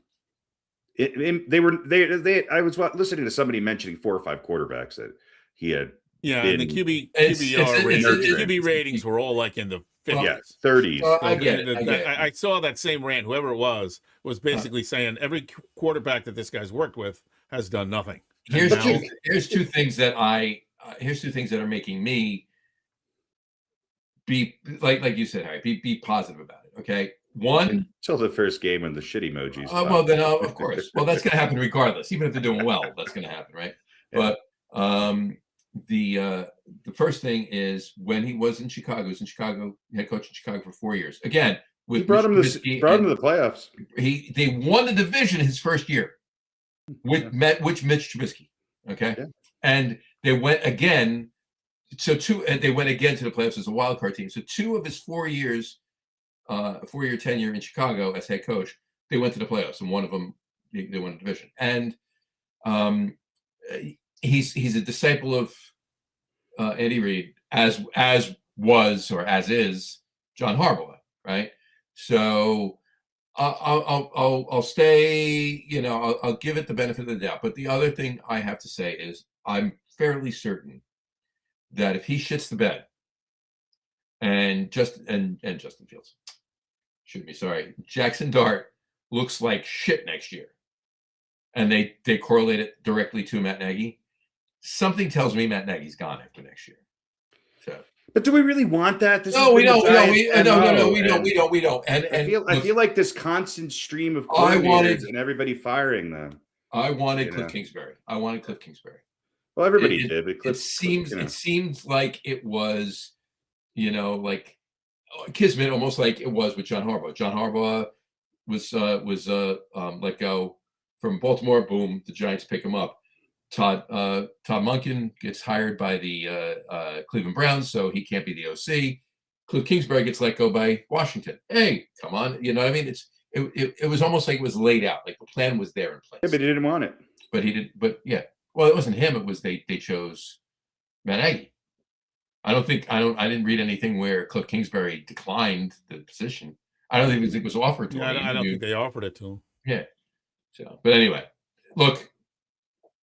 I was listening to somebody mentioning 4 or 5 quarterbacks that he had. Yeah, and the QB ratings were all like in the 50s. 30s. I get it. I saw that same rant. Whoever it was basically saying every quarterback that this guy's worked with has done nothing. Here's 2 things that are making me be like you said, Harry. Be positive about it. Okay. One, until the first game and the shit emojis. Well, then of course. Well, that's going to happen regardless. Even if they're doing well, that's going to happen, right? Yeah. But the first thing is when he was in Chicago. He was in Chicago, head coach in Chicago for 4 years. Again, he brought him to the playoffs. They won the division his first year, which Mitch Trubisky. Okay, yeah. And they went again. They went again to the playoffs as a wild card team. So 2 of his 4 years. 4-year tenure in Chicago as head coach, they went to the playoffs, and one of them they won the division. And he's a disciple of Andy Reid, as was or as is John Harbaugh, right? So I'll stay. I'll give it the benefit of the doubt. But the other thing I have to say is I'm fairly certain that if he shits the bed, and Justin Fields, Jackson Dart looks like shit next year, and they correlate it directly to Matt Nagy, something tells me Matt Nagy's gone after next year. So, but do we really want that? No, we don't. We don't. And I feel like this constant stream of coordinators and everybody firing them. I wanted Cliff Kingsbury. Well, everybody did. But it seems like it was. Like Kismet, almost like it was with John Harbaugh. John Harbaugh was let go from Baltimore. Boom, the Giants pick him up. Todd Monken gets hired by the Cleveland Browns, so he can't be the OC. Cliff Kingsbury gets let go by Washington. Hey, come on, you know what I mean? It was almost like it was laid out, like the plan was there in place. Yeah, but he didn't want it. But he did. But yeah, well, it wasn't him. It was they chose Matt Nagy. I didn't read anything where Cliff Kingsbury declined the position. I don't think it was offered to him. I don't think they offered it to him. Yeah. So, but anyway, look,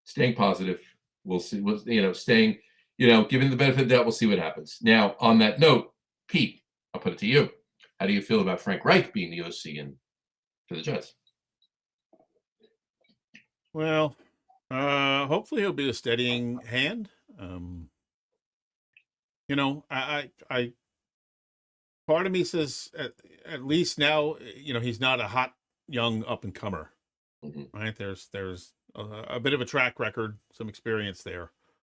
staying positive. We'll see. Staying, giving the benefit of the doubt. We'll see what happens. Now, on that note, Pete, I'll put it to you. How do you feel about Frank Reich being the OC for the Jets? Well, hopefully he'll be a steadying hand. I part of me says at least now, he's not a hot young up and comer, right? There's a bit of a track record, some experience there,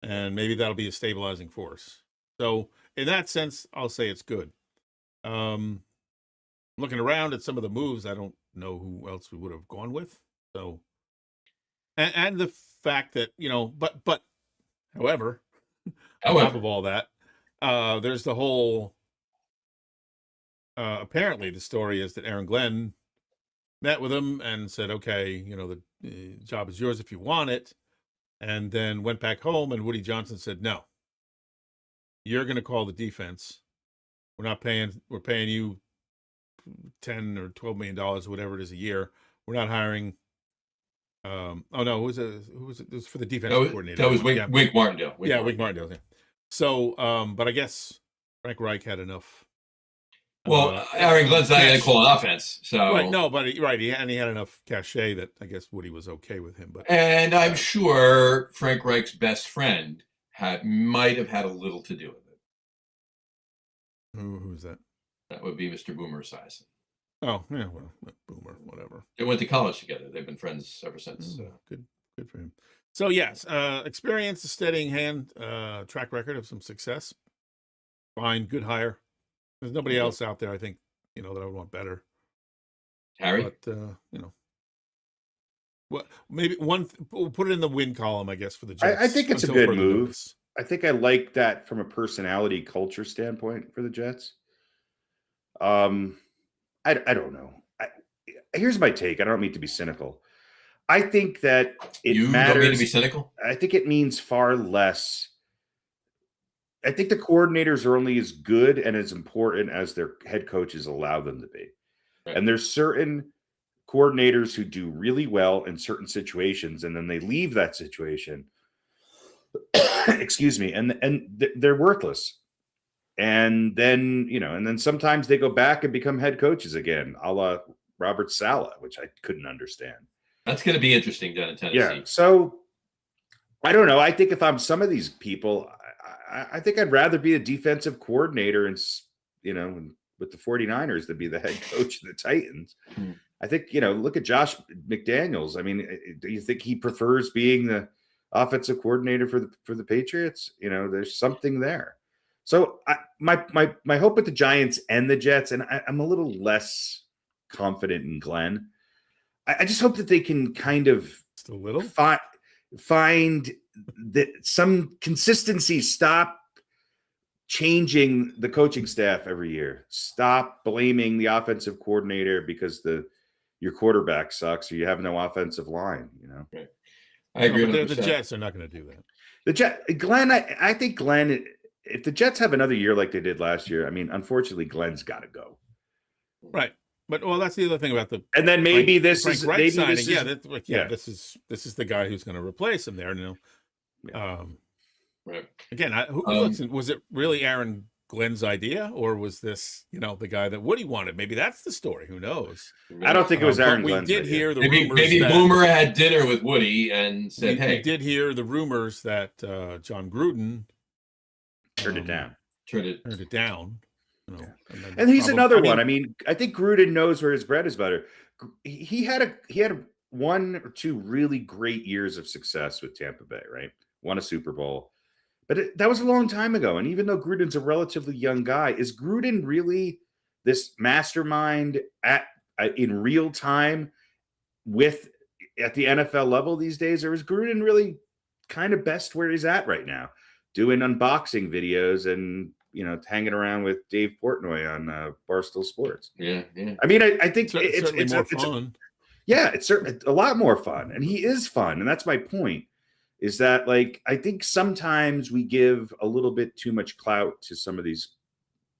and maybe that'll be a stabilizing force. So in that sense, I'll say it's good. Looking around at some of the moves, I don't know who else we would have gone with. So, and the fact that, but however, on top of all that, there's the whole, apparently the story is that Aaron Glenn met with him and said, okay, the job is yours if you want it. And then went back home and Woody Johnson said, no, you're going to call the defense. We're paying you $10 or $12 million, whatever it is a year. We're not hiring. Who was it? It was for the defensive coordinator. That was Wink Martindale. Wink Martindale. Yeah. So, but I guess Frank Reich had enough Well, Aaron Glenn's not going to call an offense, so right. No, but he had enough cachet that I guess Woody was okay with him. But and I'm sure Frank Reich's best friend might have had a little to do with it. Who's that? That would be Mr. Boomer Esiason. Oh yeah, well, Boomer, whatever. They went to college together. They've been friends ever since. Good for him. So yes, experience, a steadying hand, track record of some success. Fine, good hire. There's nobody else out there, I think, that I would want better. Harry? But, well, maybe we'll put it in the win column, I guess, for the Jets. I think it's a good move. Notice. I think I like that from a personality culture standpoint for the Jets. I don't know. Here's my take. I don't mean to be cynical. I think that it matters. Don't mean to be cynical? I think it means far less. I think the coordinators are only as good and as important as their head coaches allow them to be. Right. And there's certain coordinators who do really well in certain situations, and then they leave that situation. Excuse me, and they're worthless. And then, and then sometimes they go back and become head coaches again, a la Robert Saleh, which I couldn't understand. That's going to be interesting down in Tennessee. Yeah. So I don't know. I think if I'm some of these people, I think I'd rather be a defensive coordinator and, with the 49ers than be the head coach of the Titans. Hmm. I think, look at Josh McDaniels. I mean, do you think he prefers being the offensive coordinator for the Patriots? There's something there. So my hope with the Giants and the Jets, and I'm a little less confident in Glenn. I just hope that they can kind of find that some consistency. Stop changing the coaching staff every year. Stop blaming the offensive coordinator because your quarterback sucks or you have no offensive line. Right. I agree. No, the Jets are not going to do that. Glenn, I think Glenn. If the Jets have another year like they did last year, I mean, unfortunately, Glenn's got to go. Right. But that's the other thing about the. And then maybe this is maybe signing. This is the guy who's going to replace him there. Right. Again, listen, was it really Aaron Glenn's idea, or was this the guy that Woody wanted? Maybe that's the story. Who knows? I don't think it was Aaron Glenn's idea. We did hear the rumors. Maybe Boomer had dinner with Woody and said, "Hey." We did hear the rumors that John Gruden turned it down. Turned it down. And he's another one. I mean, I think Gruden knows where his bread is buttered. He had one or two really great years of success with Tampa Bay, right? Won a Super Bowl. But that was a long time ago. And even though Gruden's a relatively young guy, is Gruden really this mastermind in real time at the NFL level these days? Or is Gruden really kind of best where he's at right now? Doing unboxing videos and hanging around with Dave Portnoy on Barstool Sports. Yeah. I mean, I think it's more fun. It's certainly a lot more fun, and he is fun, and that's my point. Is that I think sometimes we give a little bit too much clout to some of these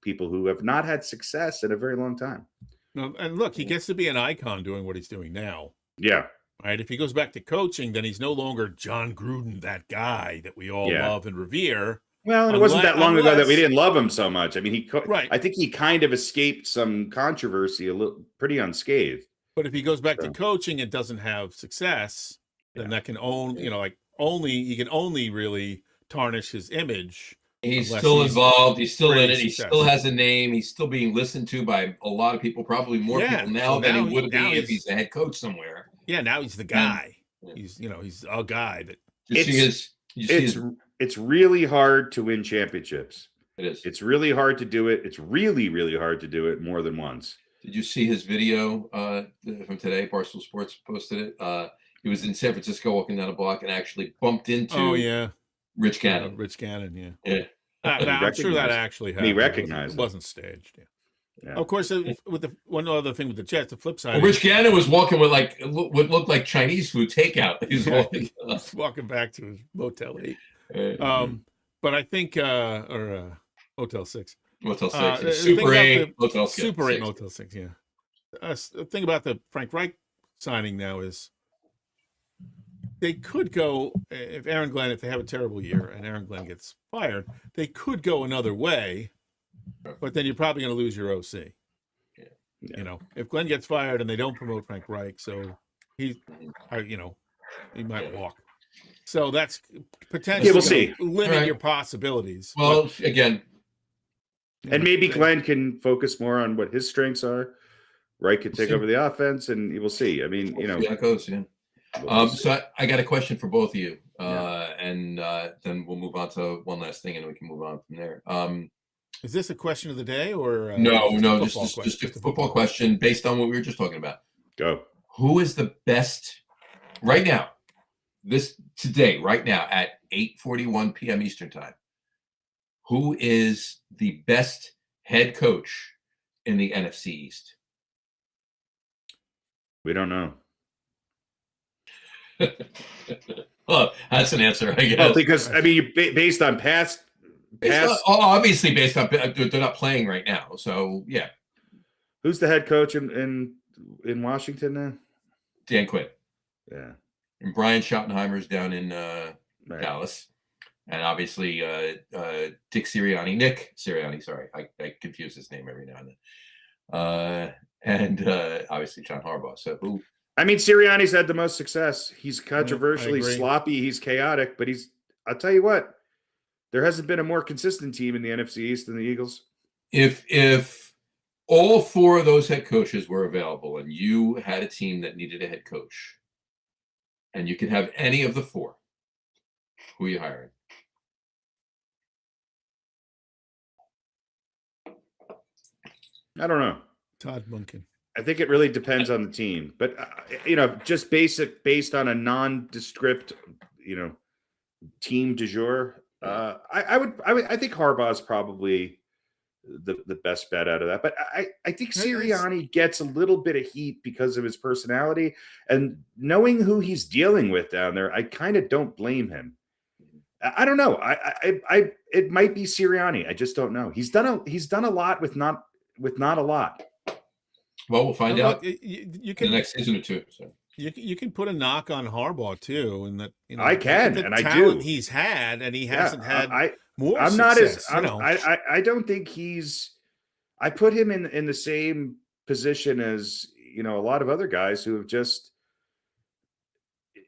people who have not had success in a very long time. No, and look, he gets to be an icon doing what he's doing now. Yeah. Right. If he goes back to coaching, then he's no longer John Gruden, that guy that we all love and revere. Well, and it wasn't that long ago that we didn't love him so much. I mean, I think he kind of escaped some controversy pretty unscathed. But if he goes back to coaching and doesn't have success, then that can he can only really tarnish his image. He's still involved. He's still in it. He still has a name. He's still being listened to by a lot of people, probably more people now than he would be if he's a head coach somewhere. Yeah, now he's the guy. He's a guy that it's really hard to win championships. It is. It's really hard to do it. It's really, really hard to do it more than once. Did you see his video from today? Barstool Sports posted it. He was in San Francisco walking down a block and actually bumped into Rich Gannon. Rich Gannon, yeah. I'm sure that actually happened. He recognized it. wasn't staged. Yeah. Of course, with the one other thing with the Jets, the flip side. Rich Gannon was walking with what looked like Chinese food takeout. He was walking back to his Motel 8. But I think, or Motel 6. Motel 6. Super 8. Motel 6. Super 8 Motel 6, yeah. The thing about the Frank Reich signing now is they could go, if they have a terrible year and Aaron Glenn gets fired, they could go another way But then you're probably going to lose your OC. Yeah. You know, if Glenn gets fired and they don't promote Frank Reich, so he might walk. So that's potentially we'll see. Limit Right. your possibilities. Well, again, And maybe Glenn can focus more on what his strengths are. Wright could take See. over the offense, and you will see. I mean, we'll see how it goes. Yeah. we'll see. So I got a question for both of you, and then we'll move on to one last thing, and we can move on from there. Is this a question of the day or No, just just a football question based on what we were just talking about. Go. Who is the best right now? Right now at 8:41 p.m. Eastern time. Who is the best head coach in the NFC East? We don't know. Well, that's an answer, I guess. Well, because I mean, based on past. Obviously, based on they're not playing right now, so yeah. Who's the head coach in Washington now? Dan Quinn. Yeah. And Brian Schottenheimer's down in Right. Dallas. And obviously Nick Sirianni, sorry. I confuse his name every now and then. And obviously John Harbaugh. So who? I mean, Sirianni's had the most success. He's controversially agree. sloppy. He's chaotic, but I'll tell you what, there hasn't been a more consistent team in the NFC East than the Eagles. If all four of those head coaches were available and you had a team that needed a head coach and you could have any of the four, who are you hiring? I don't know. Todd Munkin. I think it really depends on the team, but just based on a nondescript, team du jour. I think Harbaugh is probably the best bet out of that. But I think Sirianni gets a little bit of heat because of his personality and knowing who he's dealing with down there. I kind of don't blame him. I don't know. It might be Sirianni. I just don't know. He's done a lot with not a lot. Well, we'll find out you can, in the next season or two. So. You can put a knock on Harbaugh too, and that I can, and I do. He's had, and he hasn't had more. I'm success, not as. I don't think he's. I put him in the same position as a lot of other guys who have just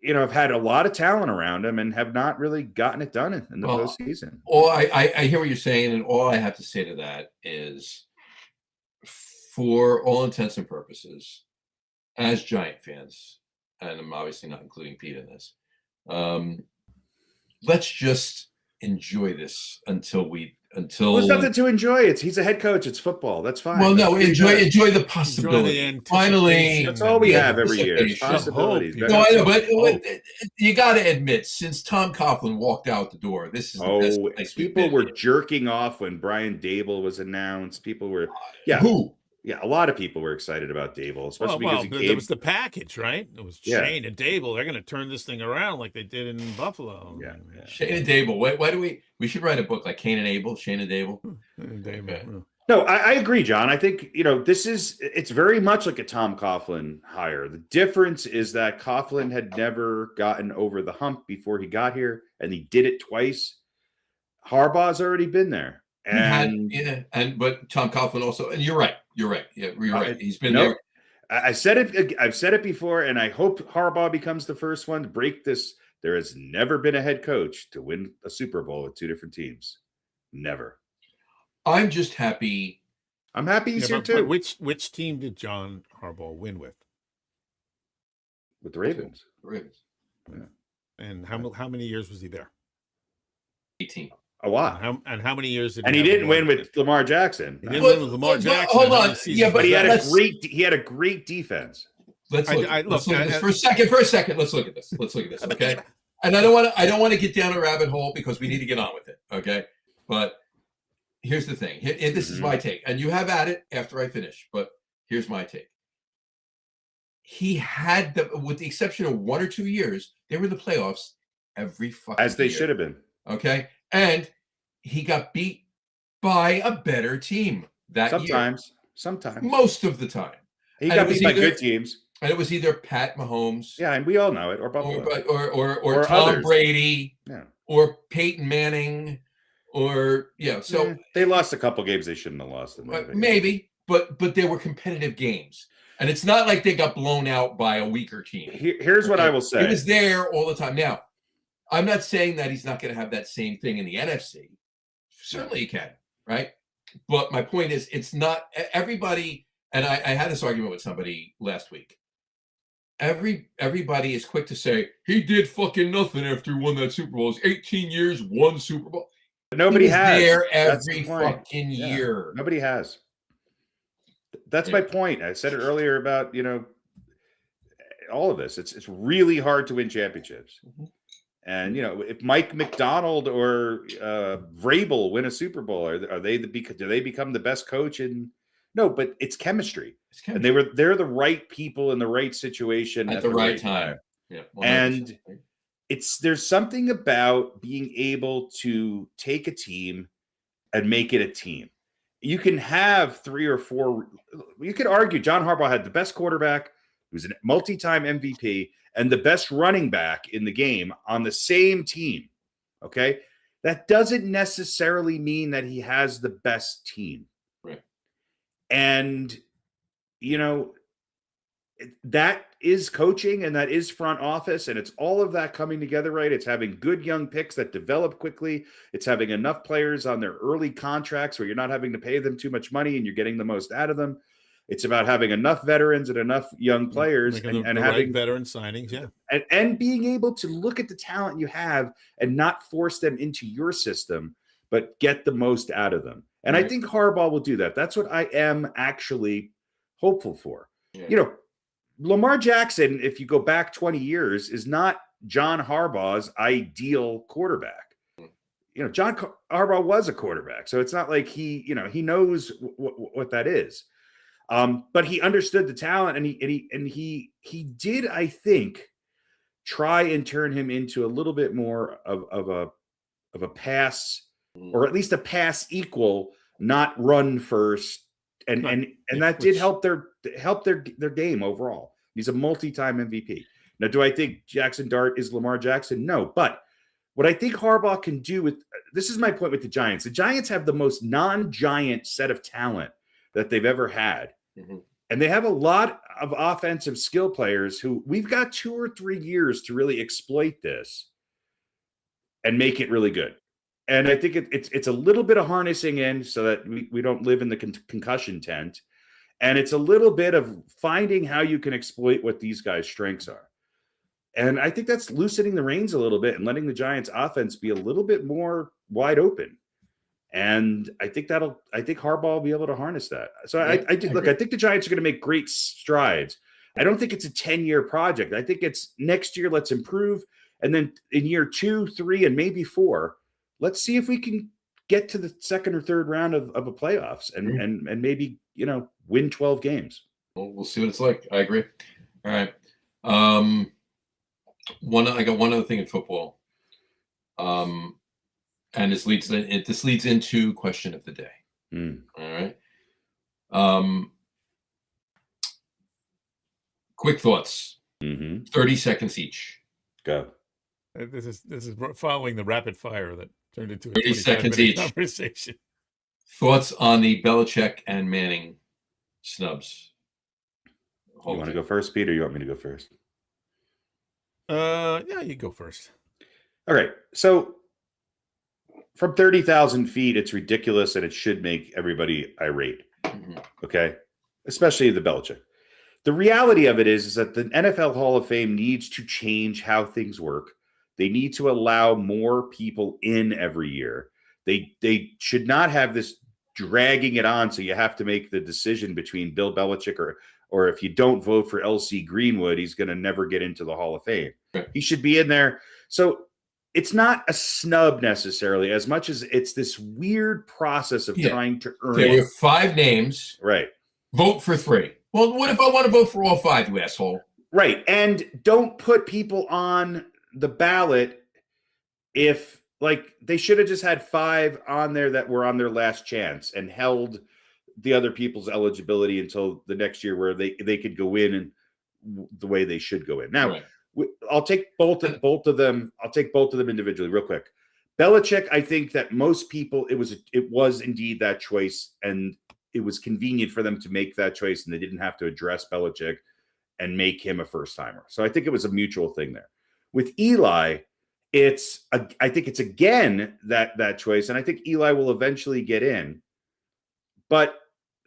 have had a lot of talent around him and have not really gotten it done in the postseason. I hear what you're saying, and all I have to say to that is, for all intents and purposes, as Giant fans, and I'm obviously not including Pete in this, let's just enjoy this until. There's nothing to enjoy. He's a head coach. It's football. That's fine. Well, no, enjoy the possibility. Finally, that's all we have every year. Possibilities. No, I know, but you got to admit, since Tom Coughlin walked out the door, this is the best place people were jerking off when Brian Dable was announced. People were, who? Yeah, a lot of people were excited about Dable, especially because there was the package, right? It was Shane and Dable. They're going to turn this thing around like they did in Buffalo. Yeah. Shane and Dable. Why do we should write a book like Cain and Abel, Shane and Dable. Okay. No, I agree, John. I think it's very much like a Tom Coughlin hire. The difference is that Coughlin had never gotten over the hump before he got here, and he did it twice. Harbaugh's already been there. But Tom Coughlin also, and you're right. Yeah, you're right. He's been there. I've said it before, and I hope Harbaugh becomes the first one to break this. There has never been a head coach to win a Super Bowl with two different teams. Never. I'm just happy. I'm happy he's here too. Which team did John Harbaugh win with? With the Ravens. Yeah. And how many years was he there? 18. A lot. How many years did? And he didn't win with Lamar Jackson. He didn't win with Lamar Jackson. Hold on. Yeah, but he had a great defense. Let's look at this for a second. Let's look at this. Okay. And I don't want to get down a rabbit hole because we need to get on with it. Okay. But here's the thing. This is my take, and you have at it after I finish. But here's my take. He had with the exception of 1 or 2 years, they were in the playoffs every fucking as they year. should have been. Okay. And he got beat by a better team that year. Sometimes. Most of the time. He got beat by good teams. And it was either Pat Mahomes. Yeah, and we all know it. Or Buffalo. Or Tom others. Brady. Yeah. Or Peyton Manning. Or so they lost a couple games they shouldn't have lost in there. Maybe, but they were competitive games. And it's not like they got blown out by a weaker team. Here's what I will say. He was there all the time. Now, I'm not saying that he's not going to have that same thing in the NFC. Certainly he can, right? But my point is, it's not everybody, and I had this argument with somebody last week. Everybody is quick to say, he did fucking nothing after he won that Super Bowl. It's 18 years, one Super Bowl. Nobody has. There every fucking year. Nobody has. That's my point. I said it earlier about, all of this. It's really hard to win championships. Mm-hmm. And, if Mike McDonald or Vrabel win a Super Bowl, do they become the best coach? No, but it's chemistry. And they're the right people in the right situation at the right time. Yeah, 100%. And there's something about being able to take a team and make it a team. You can have 3 or 4. You could argue John Harbaugh had the best quarterback, who was a multi-time MVP, and the best running back in the game on the same team. Okay, that doesn't necessarily mean that he has the best team. Right. And that is coaching and that is front office, and it's all of that coming together, right? It's having good young picks that develop quickly. It's having enough players on their early contracts where you're not having to pay them too much money and you're getting the most out of them. It's about having enough veterans and enough young players and having right veteran signings, yeah. And being able to look at the talent you have and not force them into your system, but get the most out of them. And I think Harbaugh will do that. That's what I am actually hopeful for. Yeah. Lamar Jackson, if you go back 20 years, is not John Harbaugh's ideal quarterback. John Harbaugh was a quarterback, so it's not like he knows what that is. But he understood the talent, and he did, I think, try and turn him into a little bit more of a pass, or at least a pass equal, not run first. And that did help their game overall. He's a multi-time MVP. Now, do I think Jackson Dart is Lamar Jackson? No, but what I think Harbaugh can do this is my point with the Giants. The Giants have the most non-giant set of talent that they've ever had. Mm-hmm. And they have a lot of offensive skill players who we've got 2 or 3 years to really exploit this and make it really good. And I think it's a little bit of harnessing in so that we don't live in the concussion tent. And it's a little bit of finding how you can exploit what these guys' strengths are. And I think that's loosening the reins a little bit and letting the Giants offense be a little bit more wide open. And I think Harbaugh will be able to harness that. So I think the Giants are going to make great strides. I don't think it's a 10-year project. I think it's next year, let's improve. And then in year 2, 3, and maybe 4, let's see if we can get to the second or third round of a playoffs and maybe, win 12 games. Well, we'll see what it's like. I agree. All right. I got one other thing in football. And this leads into question of the day. All right. Quick thoughts. 30 seconds each. Go. This is following the rapid fire that turned into a 30 seconds each conversation. Thoughts on the Belichick and Manning snubs? You want to go first, Pete, or you want me to go first? Yeah, you go first. All right. So from 30,000 feet, it's ridiculous, and it should make everybody irate. Okay? Especially the Belichick. The reality of it is that the NFL Hall of Fame needs to change how things work. They need to allow more people in every year. They should not have this dragging it on, so you have to make the decision between Bill Belichick or if you don't vote for LC Greenwood, he's going to never get into the Hall of Fame. Right. He should be in there. So it's not a snub necessarily, as much as it's this weird process of trying to earn it. There were 5 names. Right. Vote for 3. Well, what if I want to vote for all 5, you asshole? Right. And don't put people on the ballot if, they should have just had 5 on there that were on their last chance and held the other people's eligibility until the next year where they could go in and the way they should go in. Now, I'll take both of them. I'll take both of them individually real quick. Belichick, I think that most people, it was indeed that choice, and it was convenient for them to make that choice, and they didn't have to address Belichick and make him a first timer. So I think it was a mutual thing there. With Eli, I think it's again that choice, and I think Eli will eventually get in. But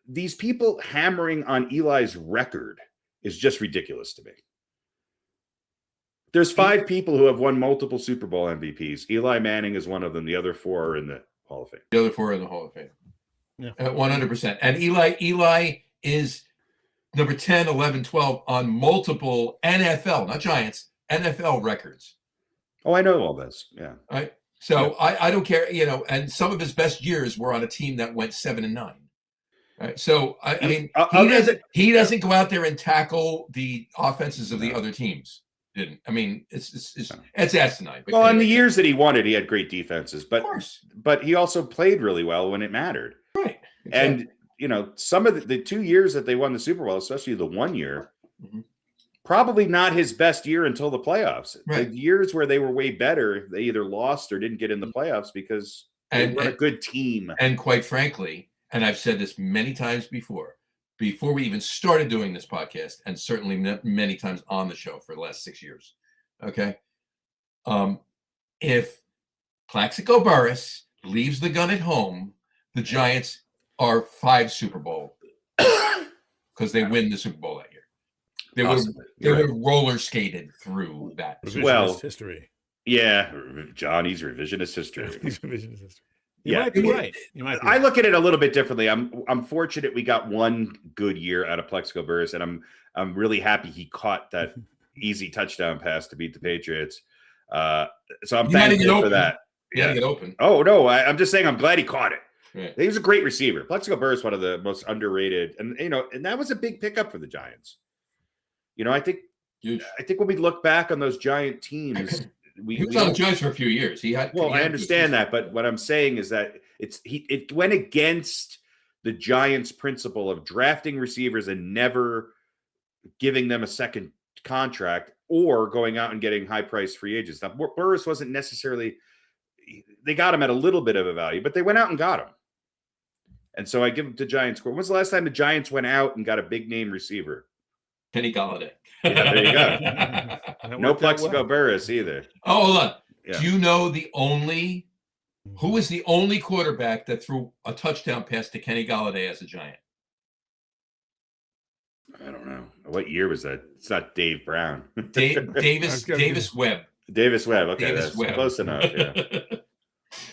these people hammering on Eli's record is just ridiculous to me. There's 5 people who have won multiple Super Bowl MVPs. Eli Manning is one of them. The other 4 are in the Hall of Fame. The other 4 are in the Hall of Fame. Yeah. 100%. And Eli is number 10, 11, 12 on multiple NFL, not Giants, NFL records. Oh, I know all this. Yeah. Right. So yeah. I don't care, and some of his best years were on a team that went 7-9. Right. So I mean, he doesn't go out there and tackle the offenses of the other teams. Didn't. I mean, it's asinine. Well, in the years that he won it, he had great defenses, but he also played really well when it mattered. Right. Exactly. And some of the 2 years that they won the Super Bowl, especially the 1 year, probably not his best year until the playoffs. Right. The years where they were way better, they either lost or didn't get in the playoffs because they weren't a good team. And quite frankly, and I've said this many times before we even started doing this podcast, and certainly many times on the show for the last 6 years. Okay. If Plaxico Burress leaves the gun at home, the Giants are 5 Super Bowl because they win the Super Bowl that year. They would have roller skated through that. Revisionist history. Yeah. Johnny's revisionist history. Revisionist history. You might be right. I look at it a little bit differently. I'm fortunate we got one good year out of Plexico Burress, and I'm really happy he caught that easy touchdown pass to beat the Patriots. So I'm thankful for that. You got to get open. Oh no, I'm just saying I'm glad he caught it. Right. He was a great receiver. Plexico Burress, one of the most underrated, and that was a big pickup for the Giants. I think huge. I think when we look back on those Giant teams. He was on the Giants for a few years. I understand that, but what I'm saying is that it went against the Giants' principle of drafting receivers and never giving them a second contract or going out and getting high-priced free agents. Now, Burress wasn't necessarily – they got him at a little bit of a value, but they went out and got him. And so I give them to Giants. When was the last time the Giants went out and got a big-name receiver? Kenny Golladay. Yeah, there you go. No Plexico Burress either. Oh, hold on. Yeah. Do you know who was the only quarterback that threw a touchdown pass to Kenny Golladay as a Giant? I don't know. What year was that? It's not Dave Brown. Davis Webb. Davis Webb. Okay, Davis Webb. Close enough. Yeah.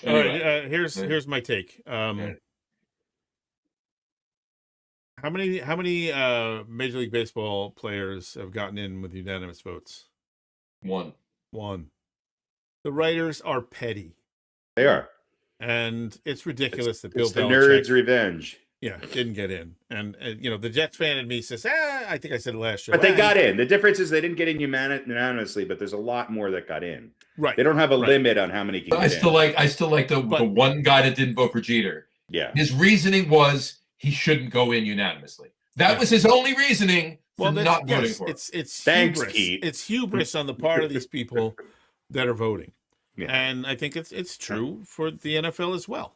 All right. Here's my take. How many Major League Baseball players have gotten in with unanimous votes? One. The writers are petty. They are. And it's ridiculous that Bill Belichick. Belichick. The nerd's revenge. Yeah, didn't get in. And the Jets fan in me says, I think I said it last show. But they got in. The difference is they didn't get in unanimously, but there's a lot more that got in. Right. They don't have a limit on how many can I still like the one guy that didn't vote for Jeter. Yeah. His reasoning was he shouldn't go in unanimously. That was his only reasoning for not voting for him. It's Thanks, hubris. Pete. It's hubris on the part of these people that are voting. Yeah. And I think it's true for the NFL as well.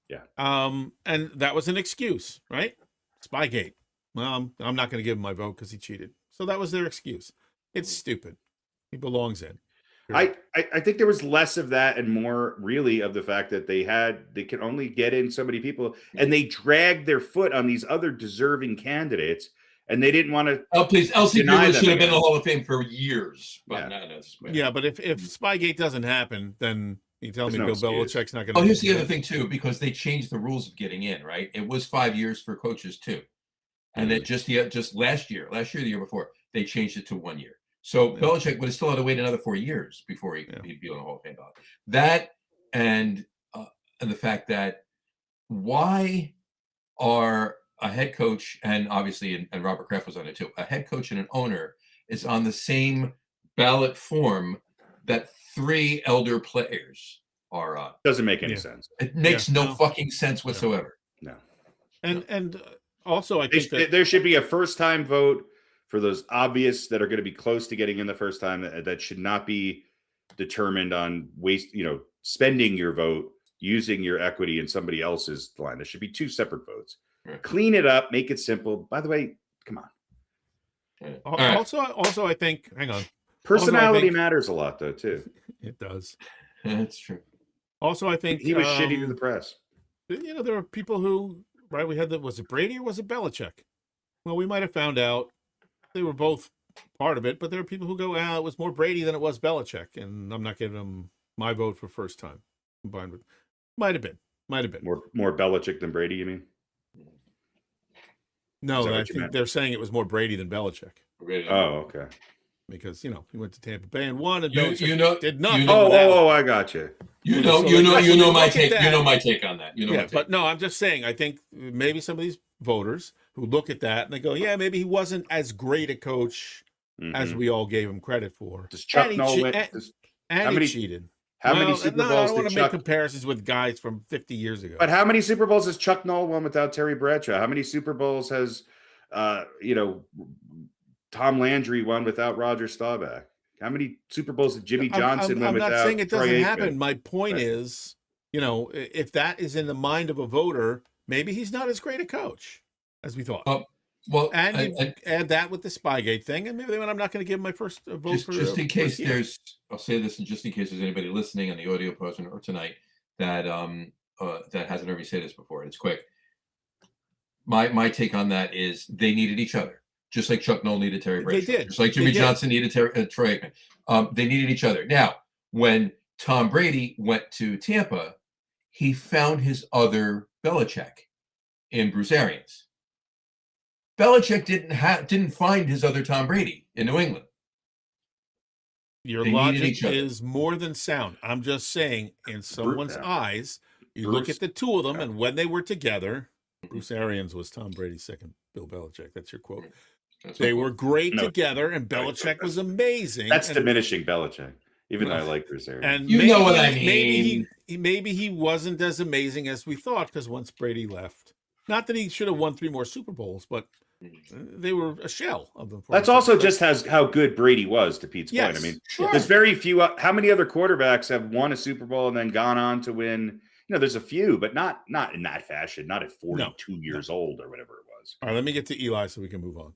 Yeah. And that was an excuse, right? Spygate. Well, I'm not going to give him my vote because he cheated. So that was their excuse. It's stupid. He belongs in. I think there was less of that and more really of the fact that they could only get in so many people, and they dragged their foot on these other deserving candidates, and they didn't want to. Oh, please. Elsie Brewer should have been in the Hall of Fame for years. But but if Spygate doesn't happen, then you tell me Bill Belichick's not going to. Oh, here's the other thing too, because they changed the rules of getting in. Right, it was 5 years for coaches too, and then just last year, the year before, they changed it to 1 year. So Belichick would have still had to wait another 4 years before he'd be on the Hall of Fame ballot. That and the fact that why are a head coach and obviously and Robert Kraft was on it too, a head coach and an owner is on the same ballot form that 3 elder players are on. Doesn't make any sense. It makes no fucking sense whatsoever. No. And also I think that there should be a first time vote for those obvious that are going to be close to getting in the first time. That should not be determined on spending your vote using your equity in somebody else's line. There should be 2 separate votes. Right. Clean it up, make it simple. By the way, come on. Right. Also, I think, hang on. Personality matters a lot, though, too. It does. That's true. Also, I think He was shitty to the press. There are people who, right? We had was it Brady or was it Belichick? Well, we might have found out they were both part of it, but there are people who go, it was more Brady than it was Belichick, and I'm not giving them my vote for first time. Combined with, might have been More Belichick than Brady, you mean? No, I think they're saying it was more Brady than Belichick. Oh, okay. Because he went to Tampa Bay and won, and Belichick did nothing. I got you. You know my take. You know my take on that. Yeah, but no, I'm just saying. I think maybe some of these voters who look at that and they go, "Yeah, maybe he wasn't as great a coach as we all gave him credit for." Does Chuck Nolan? He cheated. How many Super Bowls? I don't want to make comparisons with guys from 50 years ago. But how many Super Bowls has Chuck Noll won without Terry Bradshaw? How many Super Bowls has Tom Landry won without Roger Staubach? How many Super Bowls did Jimmy Johnson win without? I'm not saying it doesn't Troy happen. Aikman? My point is, if that is in the mind of a voter, maybe he's not as great a coach as we thought. Well, and add that with the Spygate thing, and maybe I'm not going to give my first vote just in case there's. I'll say this, and just in case there's anybody listening on the audio post or tonight that that hasn't heard me say this before. It's quick. My take on that is they needed each other, just like Chuck Noll needed Terry Bradshaw. They did. Just like Jimmy Johnson needed Troy Aikman. They needed each other. Now, when Tom Brady went to Tampa, he found his other Belichick in Bruce Arians. Belichick didn't find his other Tom Brady in New England. Your logic is more than sound. I'm just saying, in someone's eyes, you look at the two of them, and when they were together, Bruce Arians was Tom Brady's second Bill Belichick. That's your quote. They were great together, and Belichick was amazing. That's diminishing Belichick, even though I like Bruce Arians. And you know what I mean. Maybe he wasn't as amazing as we thought, because once Brady left, not that he should have won 3 more Super Bowls, but they were a shell of them. That's also just how good Brady was, to Pete's point. I mean, there's very few. How many other quarterbacks have won a Super Bowl and then gone on to win? There's a few, but not in that fashion. Not at 42 years old or whatever it was. All right, let me get to Eli so we can move on.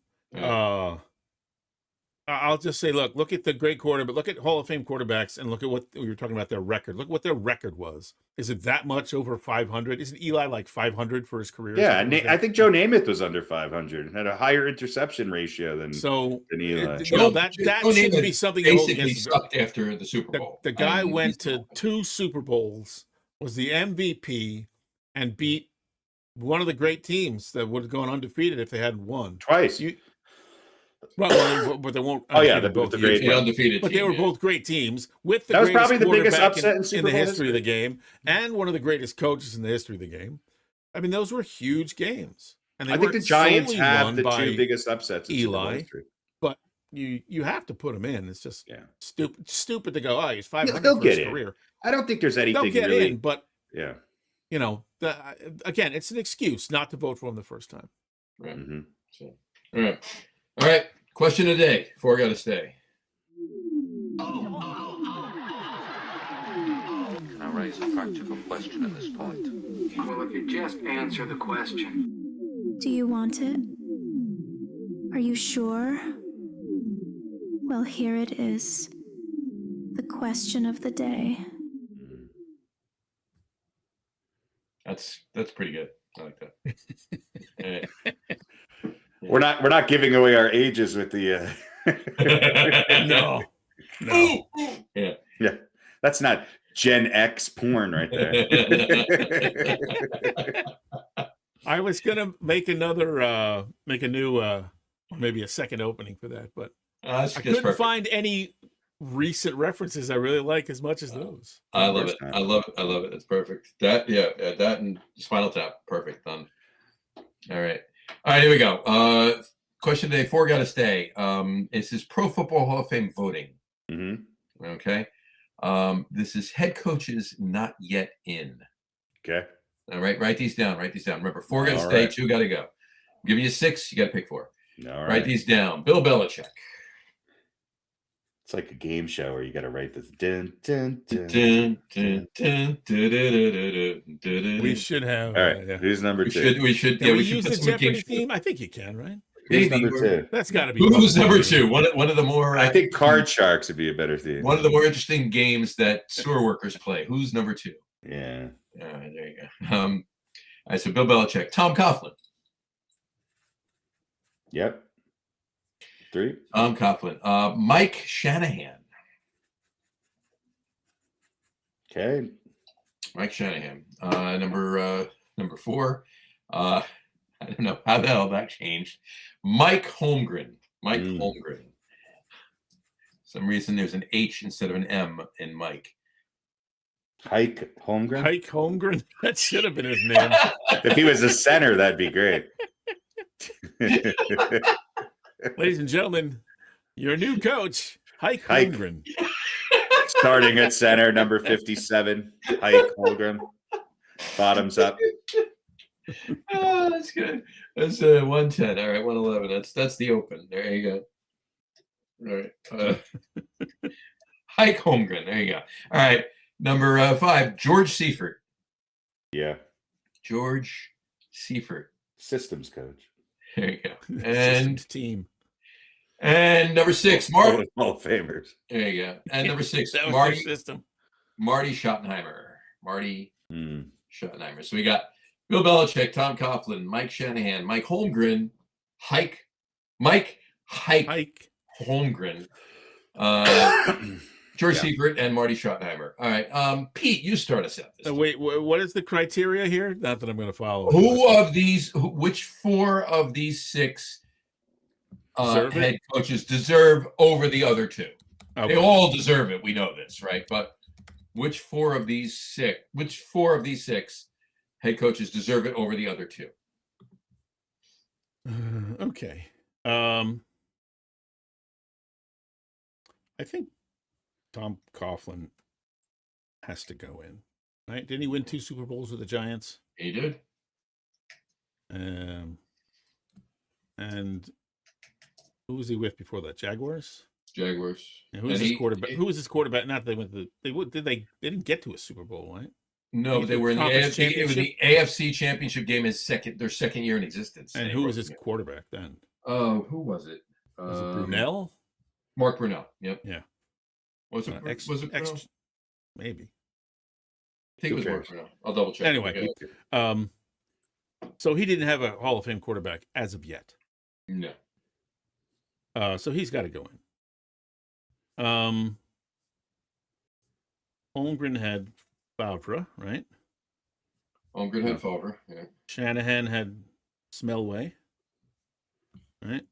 I'll just say, look at the great quarterback. Look at Hall of Fame quarterbacks, and look at what we were talking about, their record. Look what their record was. Is it that much over 500? Isn't Eli like 500 for his career? Yeah, I think Joe Namath was under 500 and had a higher interception ratio than Eli. That shouldn't be something basically sucked after the Super Bowl. The guy went to 2 Super Bowls, was the MVP, and beat one of the great teams that would have gone undefeated if they hadn't won twice. But they won't. The great undefeated. But they were both great teams with the that was probably the biggest quarterback upset in the history of the game, and one of the greatest coaches in the history of the game. I mean, those were huge games. And I think the Giants have the 2 biggest upsets in Eli history. But you have to put him in. It's just stupid to go, he's 500 they'll for his get career. In. I don't think there's anything they'll get really in, but again, it's an excuse not to vote for him the first time. Right. Mm-hmm. So, all right. Question of the day. 4 got to stay. Can I raise a practical question at this point? Well, if you just answer the question. Do you want it? Are you sure? Well, here it is. The question of the day. That's pretty good. I like that. We're not giving away our ages with the No. Yeah. That's not Gen X porn right there. I was gonna make a new maybe a second opening for that, but I couldn't find any recent references I really like as much as those. I love it. I love it. It's perfect. That and Spinal Tap. Perfect. Done. All right, here we go. Question today, 4 got to stay. This is Pro Football Hall of Fame voting. Mm-hmm. Okay. This is head coaches not yet in. Okay. All right. Write these down. Remember, 4 got to stay, 2 got to go. I'm giving you 6. You got to pick 4. All right. Write these down. Bill Belichick. It's like a game show where you got to write this. Dun, dun, dun, We should have. All right, who's number two? We should. Can we use the Jeopardy theme? I think you can, right? Who's number two? That's got to be. Who's number two? One of the more. I think Card Sharks would be a better theme. One of the more interesting games that sewer workers play. Who's number two? Yeah. All right, there you go. All right, so Bill Belichick, Tom Coughlin. Yep. 3. Tom Coughlin. Mike Shanahan. Okay. Mike Shanahan. Number 4. I don't know how the hell that changed. Mike Holmgren. Mike Holmgren. For some reason there's an H instead of an M in Mike. Hike Holmgren? Hike Holmgren? That should have been his name. If he was a center, that'd be great. Ladies and gentlemen, your new coach, Hike Holmgren. Starting at center, number 57, Hike Holmgren. Bottoms up. Oh, that's good. That's 110. All right, 111. That's the open. There you go. All right. Hike Holmgren. There you go. All right. Number 5, George Seifert. Yeah. George Seifert. Systems coach. There you go. And team. And number 6, Marty. Hall of Famers. There you go. And number 6, that was Marty. System. Marty Schottenheimer. Marty Schottenheimer. So we got Bill Belichick, Tom Coughlin, Mike Shanahan, Mike Holmgren, Mike Holmgren, George Seifert, and Marty Schottenheimer. All right, Pete, you start us out. Wait, what is the criteria here? Not that I'm going to follow. Which 4 of these 6 head coaches deserve over the other 2? Okay. They all deserve it. We know this, right? But which 4 of these 6 head coaches deserve it over the other 2? Okay. I think Tom Coughlin has to go in. Right? Didn't he win 2 Super Bowls with the Giants? He did. And who was he with before that? Jaguars. And who was his quarterback? Who was his quarterback? Not they went to. They didn't get to a Super Bowl, right? No, they were in the AFC. It was the AFC Championship game. Their second year in existence. And who was his quarterback then? Oh, who was it? Was it Brunell? Mark Brunell. Yep. Yeah. Was it Brunell? Maybe. I think it was Mark Brunell. I'll double check. Anyway, so he didn't have a Hall of Fame quarterback as of yet. No. So he's got to go in. Holmgren had Favre, right? Holmgren had Favre, yeah. Shanahan had Smellway, right?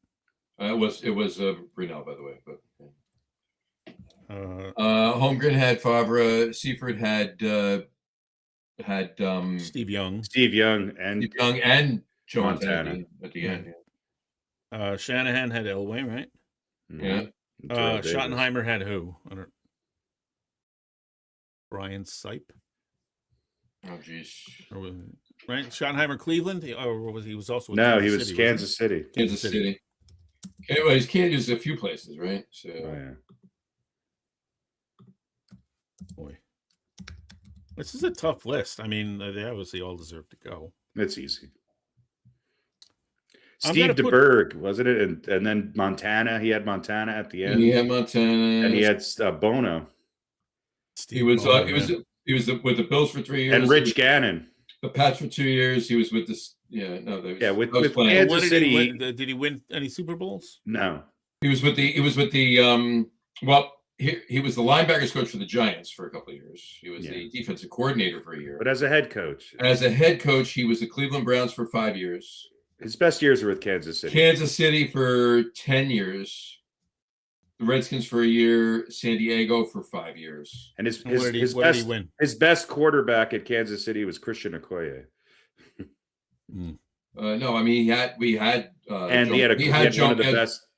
It was Brunell, by the way, but Holmgren had Favre. Seifert had Steve Young, and Joe Montana at the end. Yeah. Shanahan had Elway, right? Yeah. Schottenheimer had who? Brian Sipe. Oh, jeez. Right? Schottenheimer, Cleveland, or was he was also? No, he was Kansas City. Kansas City. Anyways, Kansas a few places, right? So. Oh, yeah. Boy, this is a tough list. I mean, they obviously all deserve to go. It's easy. Steve DeBerg, wasn't it? And then Montana. He had Montana at the end. He had Montana, and he had Bono. He was with the Bills for 3 years, and Rich Gannon. The Pats for 2 years. He was with this. Yeah, no, with Kansas City. Did he win any Super Bowls? No. He was with the. Well, he was the linebackers coach for the Giants for a couple of years. He was the defensive coordinator for a year. But as a head coach, he was the Cleveland Browns for 5 years. His best years were with Kansas City. Kansas City for 10 years. The Redskins for a year. San Diego for 5 years. And his best quarterback at Kansas City was Christian Okoye. No, I mean he had and he had one of the best.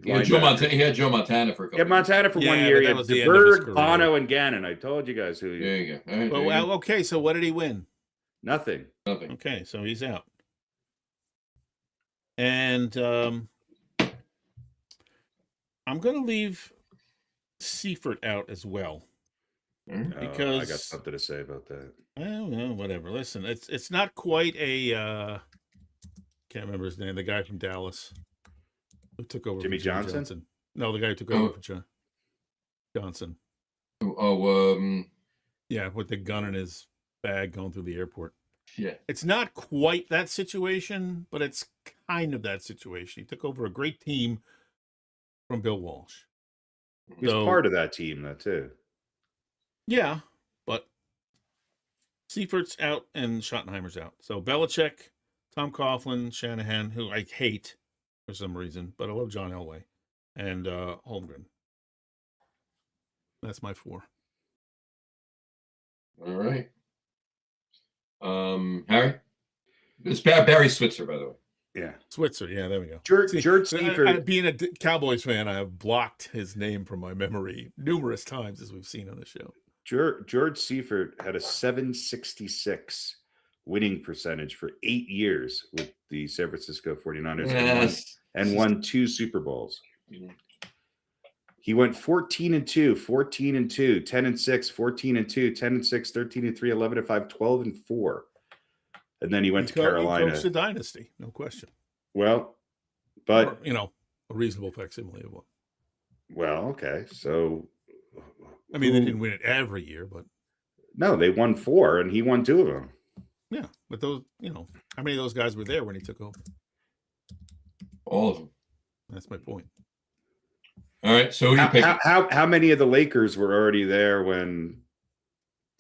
He had Joe Montana for a couple. Yeah, Montana for 1 year. He had DeBerg, Bono, and Gannon. I told you guys who. There you go. Right, well, okay. So what did he win? Nothing. Okay, so he's out. And I'm going to leave Seifert out as well. I got something to say about that. Well, whatever. Listen, it's not quite a can't remember his name. The guy from Dallas who took over Jimmy for Jimmy Johnson? No, the guy who took over for Johnson. Yeah, with the gun in his bag going through the airport. Yeah. It's not quite that situation, but it's kind of that situation. He took over a great team from Bill Walsh. He was part of that team, though, too. Yeah, but Seifert's out and Schottenheimer's out. So Belichick, Tom Coughlin, Shanahan, who I hate for some reason, but I love John Elway, and Holmgren. That's my 4. All right. Harry? It's Barry Switzer, by the way. Yeah. Switzer, yeah, there we go. George Seifert. Being a Cowboys fan, I have blocked his name from my memory numerous times, as we've seen on the show. George Seifert had a 766 winning percentage for 8 years with the San Francisco 49ers and won 2 Super Bowls. Mhm. He went 14-2, 14-2, 10-6, 14-2, 10-6, 13-3, 11-5, 12-4. And then he went to Carolina. He coached a dynasty, no question. Well, but or, a reasonable facsimile of one. Well, okay. So I mean, they didn't win it every year, but no, they won 4 and he won 2 of them. Yeah, but those, how many of those guys were there when he took over? All of them. That's my point. All right, so who you picking? How many of the Lakers were already there when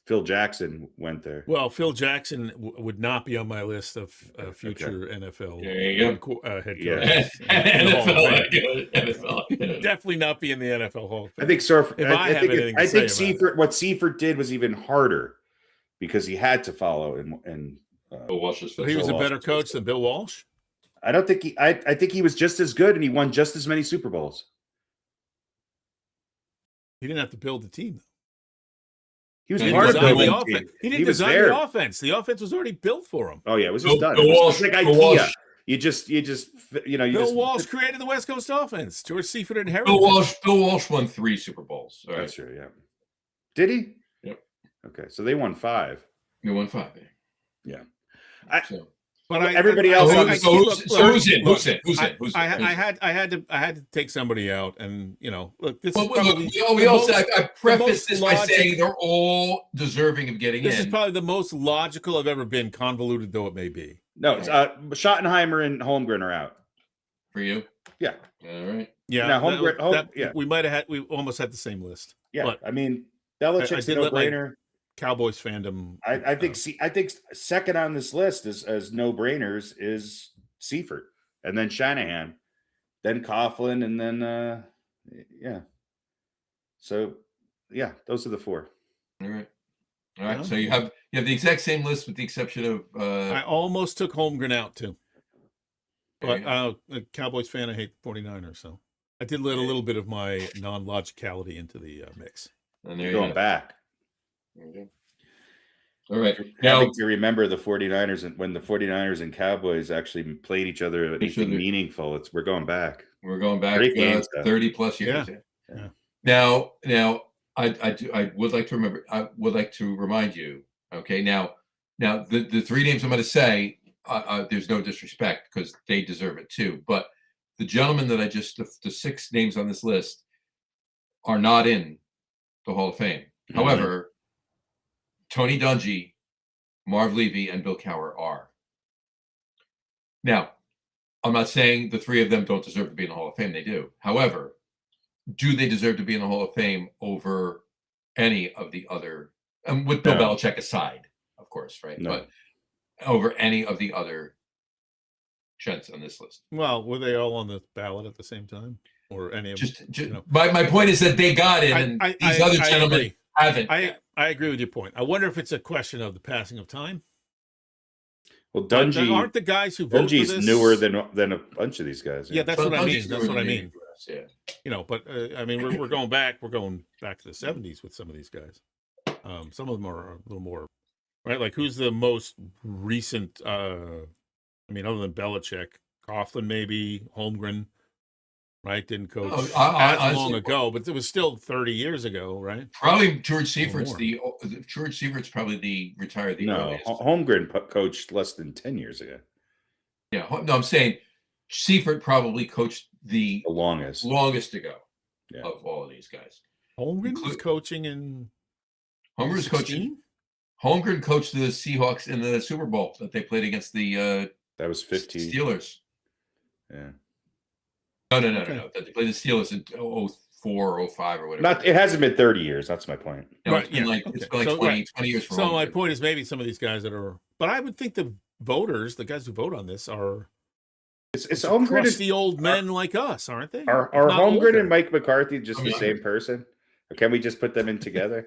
Phil Jackson went there? Well, Phil Jackson would not be on my list of future NFL head coaches. Yeah. NFL. Definitely not be in the NFL Hall of Fame. I think so. I think what Seifert did was even harder because he had to follow and Bill Walsh's. So he was a better coach than Bill Walsh. I don't think I think he was just as good and he won just as many Super Bowls. He didn't have to build the team. He was part of the offense. He didn't design the offense. The offense was already built for him. Oh yeah, it was just done. It was like IKEA. Walsh. You just Bill Walsh created the West Coast offense. George Seifert inherited. Bill Walsh won 3 Super Bowls. All right. That's true. Yeah. Did he? Yep. Okay, so they won 5. They won 5. Yeah. But everybody else. Who's in? I had to take somebody out, and look. This I preface this by saying they're all deserving of getting in. This is probably the most logical I've ever been, convoluted though it may be. No, Schottenheimer and Holmgren are out for you. Yeah. All right. Yeah. Now, Holmgren, we almost had the same list. Yeah. But I mean, Belichick's a no-brainer. Cowboys fandom. I think second on this list as no brainers is Seifert, and then Shanahan, then Coughlin, and then yeah. So yeah, those are the 4. All right. So you have the exact same list with the exception of. I almost took Holmgren out too, but a Cowboys fan, I hate 49ers, so I did let a little bit of my non-logicality into the mix. And you're going back. Okay. All right. Now, you remember the 49ers and when the 49ers and Cowboys actually played each other at anything meaningful. We're going back. We're going back 30 plus years. Yeah. Now, I would like to remind you. Okay. Now the 3 names I'm going to say, there's no disrespect because they deserve it too. But the gentlemen that the 6 names on this list are not in the Hall of Fame. Mm-hmm. However, Tony Dungy, Marv Levy, and Bill Cowher are. Now, I'm not saying the 3 of them don't deserve to be in the Hall of Fame. They do. However, do they deserve to be in the Hall of Fame over any of the other, and with Bill Belichick aside, of course, right? No. But over any of the other gents on this list. Well, were they all on the ballot at the same time? Or any of them? My point is that they got in, and these other gentlemen haven't. I agree with your point. I wonder if it's a question of the passing of time. Well, Dungy aren't the guys who voted Dungy's for this newer than a bunch of these guys. Yeah, that's what I mean. That's what I mean. Yeah. But I mean, we're going back. We're going back to the 70s with some of these guys. Some of them are a little more right. Like, who's the most recent? I mean, other than Belichick, Coughlin, maybe Holmgren. right? Didn't coach Oh, as honestly, long ago, but it was still 30 years ago, right? Probably George Seifert's probably the retired the No, earliest. Holmgren coached less than 10 years ago. Yeah, no, I'm saying Seifert probably coached the longest ago of all of these guys. Holmgren was coaching in Holmgren was coaching. Holmgren coached the Seahawks in the Super Bowl that they played against the that was 15 Steelers. Yeah. No. They played the Steelers in 04 or 05 or whatever. It hasn't been 30 years. That's my point. No, it's been like 20 years for So Holmgren. my point is maybe some of these guys that are, but I would think the voters, the guys who vote on this, are it's Holmgren crusty old men like us, aren't they? Are Holmgren and Mike McCarthy just the same person? Or can we just put them in together?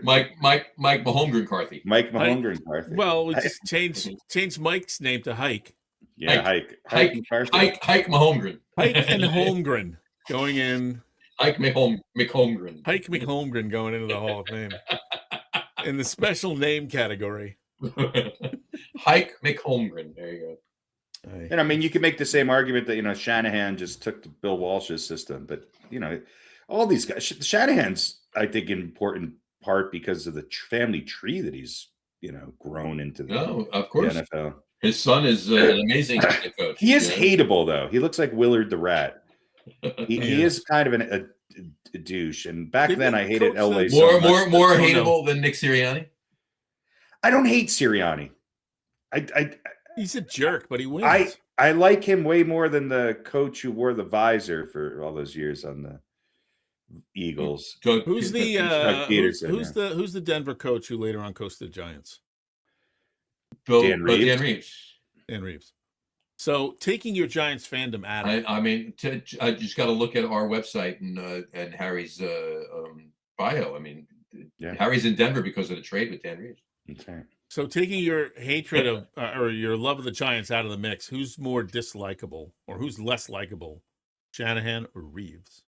Mike Mahomgren Carthy. Mike Mahomgren Carthy. Well, we just change Mike's name to Hike. Yeah, Hike Mahomgren. Hike and Holmgren going in. Hike McHolmgren. Hike McHolmgren going into the Hall of Fame in the special name category. Hike McHolmgren. There you go. And I mean, you could make the same argument that Shanahan just took Bill Walsh's system, but all these guys, Shanahan's, I think, an important part because of the family tree that he's grown into the, of course. the NFL. His son is an amazing coach. He is hateable, though. He looks like Willard the Rat. He is kind of a douche. And back then, I hated LA so much. More hateable than Nick Sirianni? I don't hate Sirianni. He's a jerk, but he wins. I like him way more than the coach who wore the visor for all those years on the Eagles. Who's the Denver coach who later on coached the Giants? Dan Reeves. Dan Reeves. So taking your Giants fandom out of it. I mean, I just got to look at our website and Harry's bio. I mean, Harry's in Denver because of the trade with Dan Reeves. Okay. So taking your hatred of or your love of the Giants out of the mix, who's more dislikable or who's less likable, Shanahan or Reeves?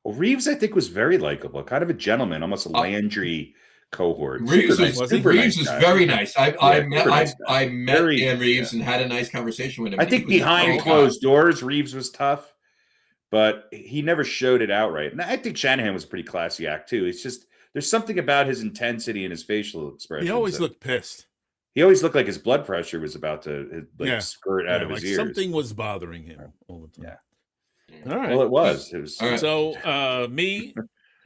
Well, Reeves, I think, was very likable, kind of a gentleman, almost a Landry cohort. Reeves was very nice. I met Dan Reeves and had a nice conversation with him. I think behind closed doors, Reeves was tough, but he never showed it outright. And I think Shanahan was a pretty classy act too. It's just there's something about his intensity and his facial expression. He always looked pissed. He always looked like his blood pressure was about to squirt out of his ears. Something was bothering him all the time. Yeah. All right. Well, it was. Right. So me,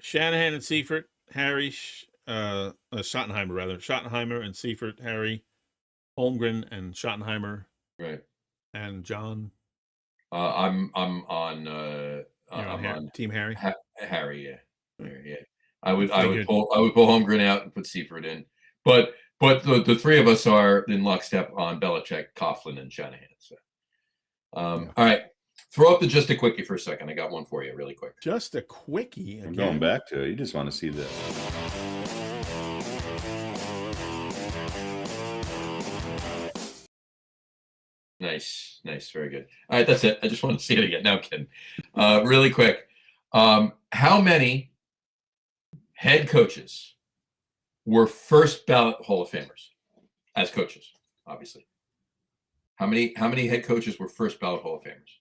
Shanahan and Seifert, Harry, Schottenheimer and Seifert, Harry, Holmgren and Schottenheimer, right, and John. I'm on. I'm on Team Harry. Harry, yeah. I would pull Holmgren out and put Seifert in, but the three of us are in lockstep on Belichick, Coughlin, and Shanahan. So, all right. Throw up just a quickie for a second. I got one for you really quick. Just a quickie. I'm going back to it. You just want to see this. Nice. Very good. All right, that's it. I just want to see it again. No, I'm kidding. Really quick. How many head coaches were first ballot Hall of Famers as coaches? Obviously. How many head coaches were first ballot Hall of Famers?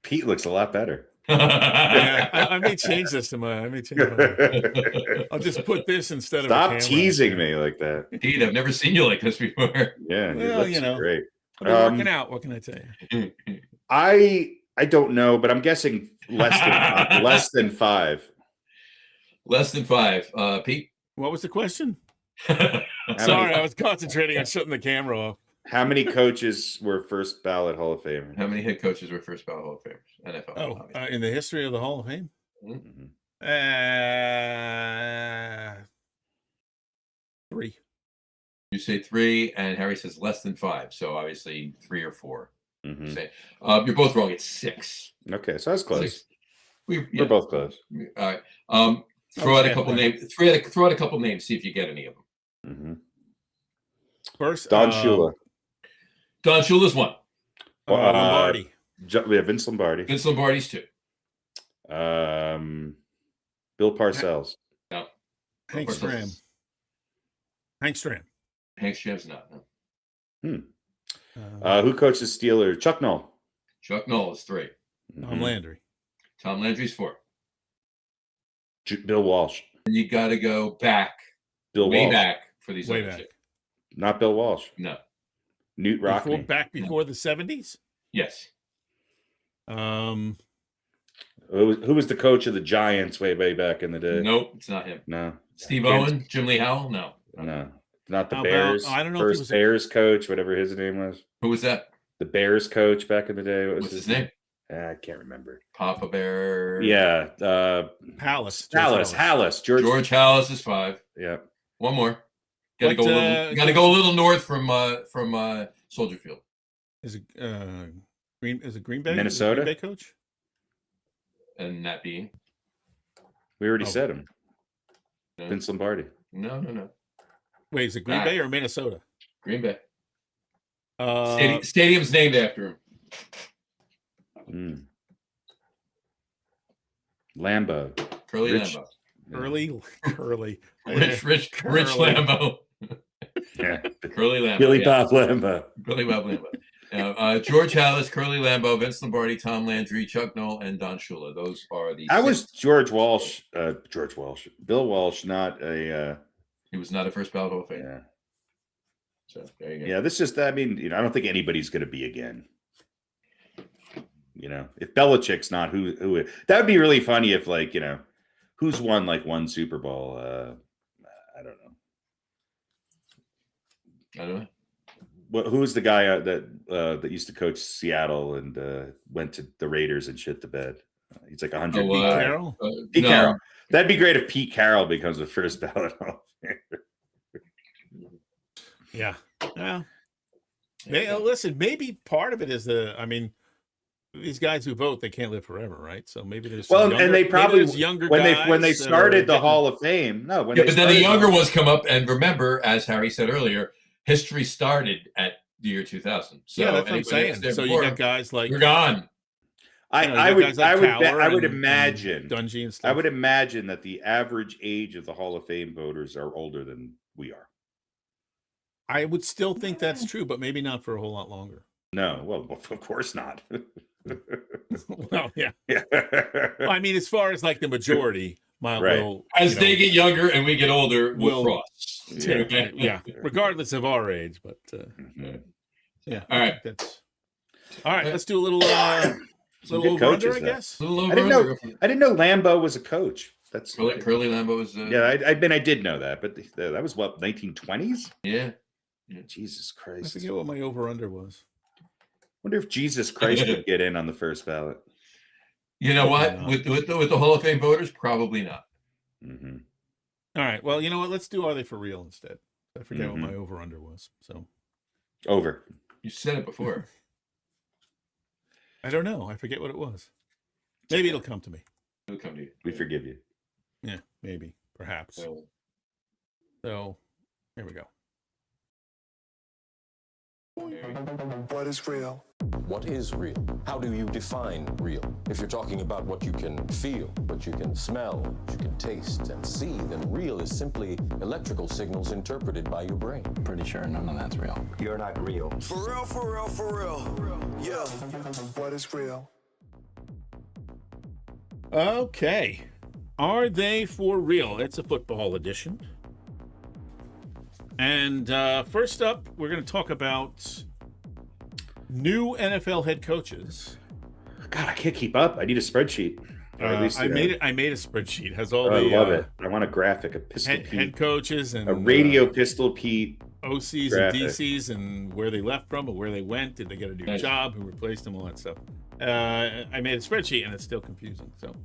Pete looks a lot better. I may change this to I'll just put this instead of. Stop teasing me like that. Pete, I've never seen you like this before. Yeah, well, great. I've been working out. What can I tell you? I don't know, but I'm guessing less than five. Less than five. Pete, what was the question? Sorry, I was concentrating on shutting the camera off. How many coaches were first ballot Hall of Famers? How many head coaches were first ballot Hall of Famers? NFL. In the history of the Hall of Fame? Mm-hmm. 3. You say 3, and Harry says less than 5. So obviously 3 or 4. Mm-hmm. You're both wrong. It's 6. Okay, so that's close. 6. We're both close. All right. Throw out a couple names. Throw out a couple names. See if you get any of them. Mm-hmm. First, Don Shula. Don Shula's 1. Lombardi. We have Vince Lombardi. Vince Lombardi's 2. Bill Parcells. No. Hank Stram. Hank Stram. Hank Stram's not. No. Who coaches Steelers? Chuck Noll. Chuck Noll is 3. Tom Landry. Tom Landry's 4. Bill Walsh. And you got to go back. Way Walsh. back for these Way other back. 2. Not Bill Walsh. No. Newt Rockne. Before the 70s? Yes. Who was the coach of the Giants way back in the day? Nope, it's not him. No. Steve Owen, Jim Lee Howell? No. Not the Bears. I don't know. First Bears coach, whatever his name was. Who was that? The Bears coach back in the day. What's his name? I can't remember. Papa Bear. Yeah. Hallis. George Hallis is 5. Yeah. One more. Got to go a little north from Soldier Field. Is it Green Bay? Minnesota? Green Bay coach? And that being? We already said him. No. Vince Lombardi. No. Wait, is it Green Bay or Minnesota? Green Bay. Stadium's named after him. Lambeau. Curly Lambeau. Curly. Rich Lambeau. Yeah. Curly Lambeau. Billy Bob Lambeau. Billy Bob Lambeau. George Hallis, Curly Lambeau, Vince Lombardi, Tom Landry, Chuck Noll, and Don Shula. Those are the. I was George Walsh. Bill Walsh, not a. He was not a first ballot Hall of Fame. Yeah. So there you go. Yeah, this just. I mean, I don't think anybody's going to be again. If Belichick's not, who? That would be really funny if, who's won one Super Bowl? I don't know. Who's the guy that used to coach Seattle and went to the Raiders and shit the bed? He's like 100. Pete Carroll? Pete Carroll. That'd be great if Pete Carroll becomes the first ballot. Yeah. Listen, maybe part of it is these guys who vote, they can't live forever, right? So maybe there's and they probably younger when guys they started the Hall of Fame. No, but then the younger ones come up, and remember, as Harry said earlier, history started at the year 2000. So yeah, that's what I'm saying. So you got guys like you're gone. I would imagine Dungy and stuff. I would imagine that the average age of the Hall of Fame voters are older than we are. I would still think that's true, but maybe not for a whole lot longer. No, well, of course not. Well, yeah. Well, as far as the majority, as they get younger and we get older, we'll cross. Yeah, regardless of our age, but yeah. All right, all right. Let's do a little over-under, I guess. I didn't know Lambeau was a coach. That's Curly Lambeau was. I did know that, but that was what 1920s. Yeah. Jesus Christ! I forget what my over-under was. Wonder if Jesus Christ would get in on the first ballot. You know what? With the Hall of Fame voters, probably not. Mm-hmm. All right. Well, you know what? Let's do Are They For Real instead. I forget what my over-under was. So over. You said it before. I don't know. I forget what it was. Maybe it'll come to me. It'll come to you. We forgive you. Yeah, maybe, perhaps. So here we go. What is real? What is real? How do you define real? If you're talking about what you can feel, what you can smell, what you can taste and see, then real is simply electrical signals interpreted by your brain. Pretty sure none of that's real. You're not real. For real, for real, for real. Yeah. What is real? Okay. Are they for real? It's a football edition. And first up, we're going to talk about new NFL head coaches. God, I can't keep up. I need a spreadsheet. I made a spreadsheet. Has all I love it. I want a graphic, a Pistol Pete. Head coaches and a radio Pistol Pete. OCs graphic. And DCs and where they left from or where they went. Did they get a new job? Who replaced them? All that stuff. I made a spreadsheet and it's still confusing. So,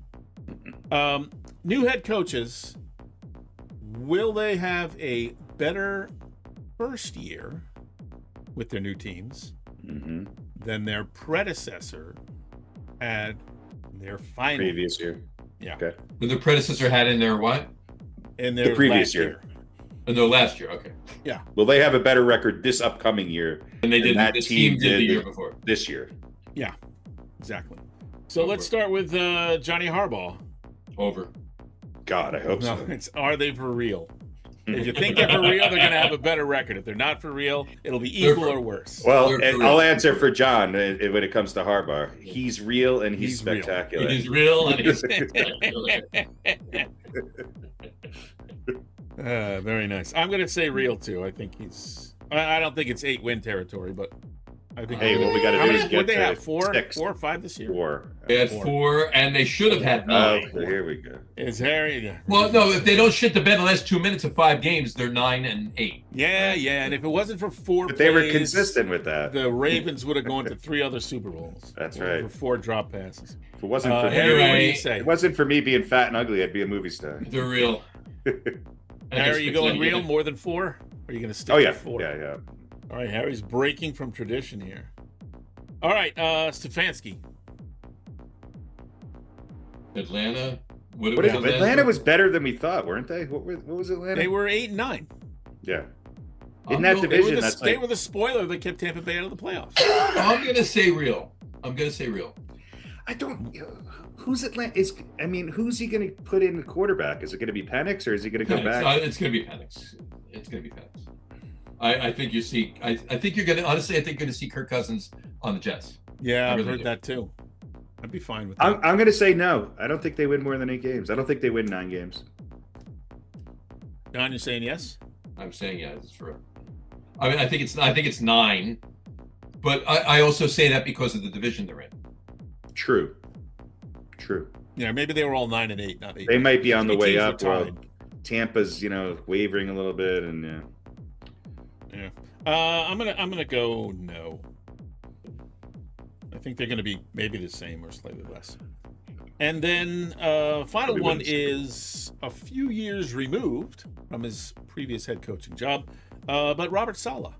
new head coaches. Will they have a better first year with their new teams than their predecessor had their final previous year? Yeah. Okay. But the predecessor had in their what? In their previous year. In their last year. Okay. Yeah. Will they have a better record this upcoming year than they did? That team did the year before. This year. Yeah. Exactly. So let's start with Johnny Harbaugh. Over. God, I hope so. It's Are They For Real? If you think they're for real, they're going to have a better record. If they're not for real, it'll be equal or worse. Well, I'll answer for John when it comes to Harbaugh. He's real and he's spectacular. He's real and he's spectacular. Very nice. I'm going to say real too. I think he's. I don't think it's 8-win territory, but I think. Hey, what we got to do is get would they have 6. 4 or 5 this year? 4. They had 4, and they should have had 9. Oh, here we go. Is Harry? Yeah. Well, no, if they don't shit the bed in the last 2 minutes of 5 games, they're 9 and 8. Yeah, yeah. And if it wasn't for 4 But they were plays, consistent with that. the Ravens would have gone to 3 other Super Bowls. That's right. For 4 drop passes. If it wasn't for Harry, me, what do you say? it wasn't for me being fat and ugly, I'd be a movie star. They're real. Harry, you going real more than 4? Or are you going to stick Oh yeah, with 4? yeah. All right, Harry's breaking from tradition here. All right, Stefanski. Atlanta. Atlanta was better than we thought, weren't they? What was Atlanta? They were 8-9. Yeah. In that division, they were the spoiler that kept Tampa Bay out of the playoffs. I'm going to say real. I don't. Who's Atlanta? Who's he going to put in the quarterback? Is it going to be Penix or is he going to go back? It's going to be Penix. I think you see. I think you're going to. Honestly, I think you're going to see Kirk Cousins on the Jets. Yeah, I've heard that too. I'd be fine with that. I'm going to say no. I don't think they win more than 8 games. I don't think they win 9 games. Don, you're saying yes? I'm saying yes. It's for. I think it's 9, but I also say that because of the division they're in. True. Yeah, maybe they were all 9 and 8, not 8. They might be on the way up. Well, Tampa's, wavering a little bit, and yeah. I'm gonna go no. I think they're gonna be maybe the same or slightly less. And then final one is a few years removed from his previous head coaching job, but Robert Saleh.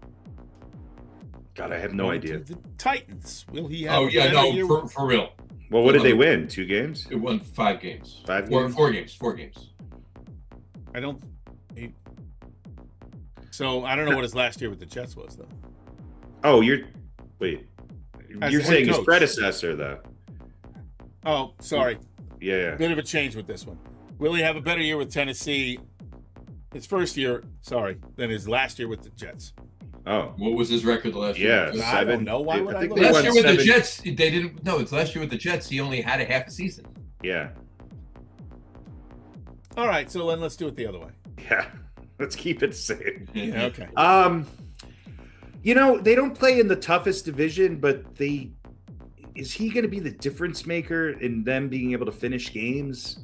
God, I have no idea. The Titans. Will he have? Oh yeah, no, for real. Well, what did they win? 2 games? It won 5 games. 5 games? 4 games. 4 games. I don't. So I don't know what his last year with the Jets was, though. Oh, you're saying his coach. predecessor, though. Oh, sorry. Yeah. Bit of a change with this one. Will he have a better year with Tennessee? His first year, than his last year with the Jets. Oh, what was his record last year? Yeah, 7. I don't know. Why would I look? Last year with the Jets, they didn't. No, it's last year with the Jets. He only had a half a season. Yeah. All right, so then let's do it the other way. Yeah, let's keep it safe. Yeah, okay. They don't play in the toughest division, but is he going to be the difference maker in them being able to finish games?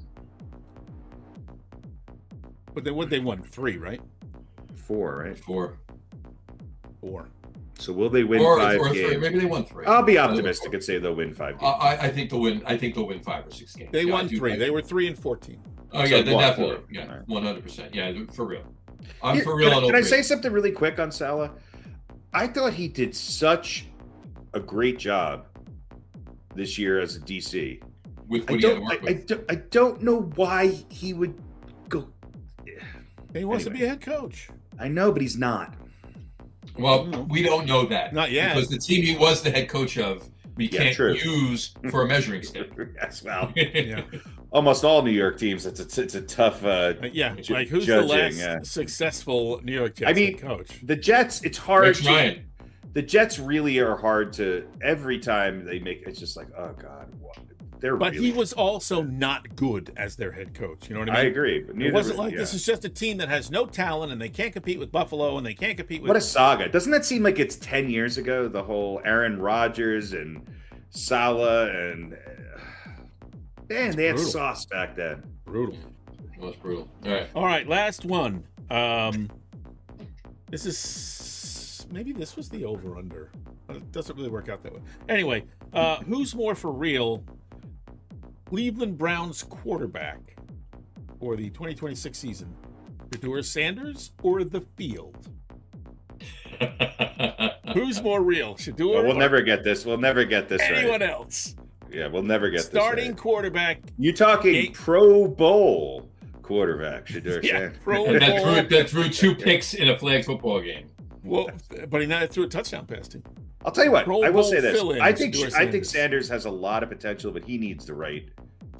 But they won 3, right? 4, right? 4. So will they win 5 games? 3. Maybe they won 3. I'll be optimistic and say they'll win 5 games. I think they'll win. I think they'll win 5 or 6 games. They won 3. They were 3-14. Oh yeah, they definitely. Yeah, 100%. Yeah, for real. I'm for real. Can I say something really quick on Saleh? I thought he did such a great job this year as a DC. With what he had to work with. I don't know why he would go. He wants to be a head coach. I know, but he's not. Well, we don't know that. Not yet. Because the team he was the head coach of, we can't use for a measuring stick. Yes, well, Yeah. almost all New York teams, it's a tough like who's judging, the last successful New York Jets head coach? The Jets, it's hard. Rex Ryan. The Jets really are hard to. Every time they make, it's just like, oh God, what? But he was also not good as their head coach. You know what I mean? I agree. But it wasn't like this is just a team that has no talent and they can't compete with Buffalo and they can't compete with. What a saga! Doesn't that seem like it's 10 years ago? The whole Aaron Rodgers and Saleh and man, they had sauce back then. Brutal. It was brutal. All right. Last one. This is maybe this was the over/under. It doesn't really work out that way. Anyway, who's more for real? Cleveland Browns quarterback for the 2026 season, Shedeur Sanders or the field? Who's more real, Shedeur? Well, we'll never get this. We'll never get this. Anyone right. else? Yeah, we'll never get starting this right. quarterback. You talking Pro Bowl quarterback, Shedeur Sanders? Pro Bowl. That threw 2 picks in a flag football game. Well, but he not threw a touchdown pass to him. I'll tell you what. I will say this. I think Sanders Sanders has a lot of potential, but he needs the right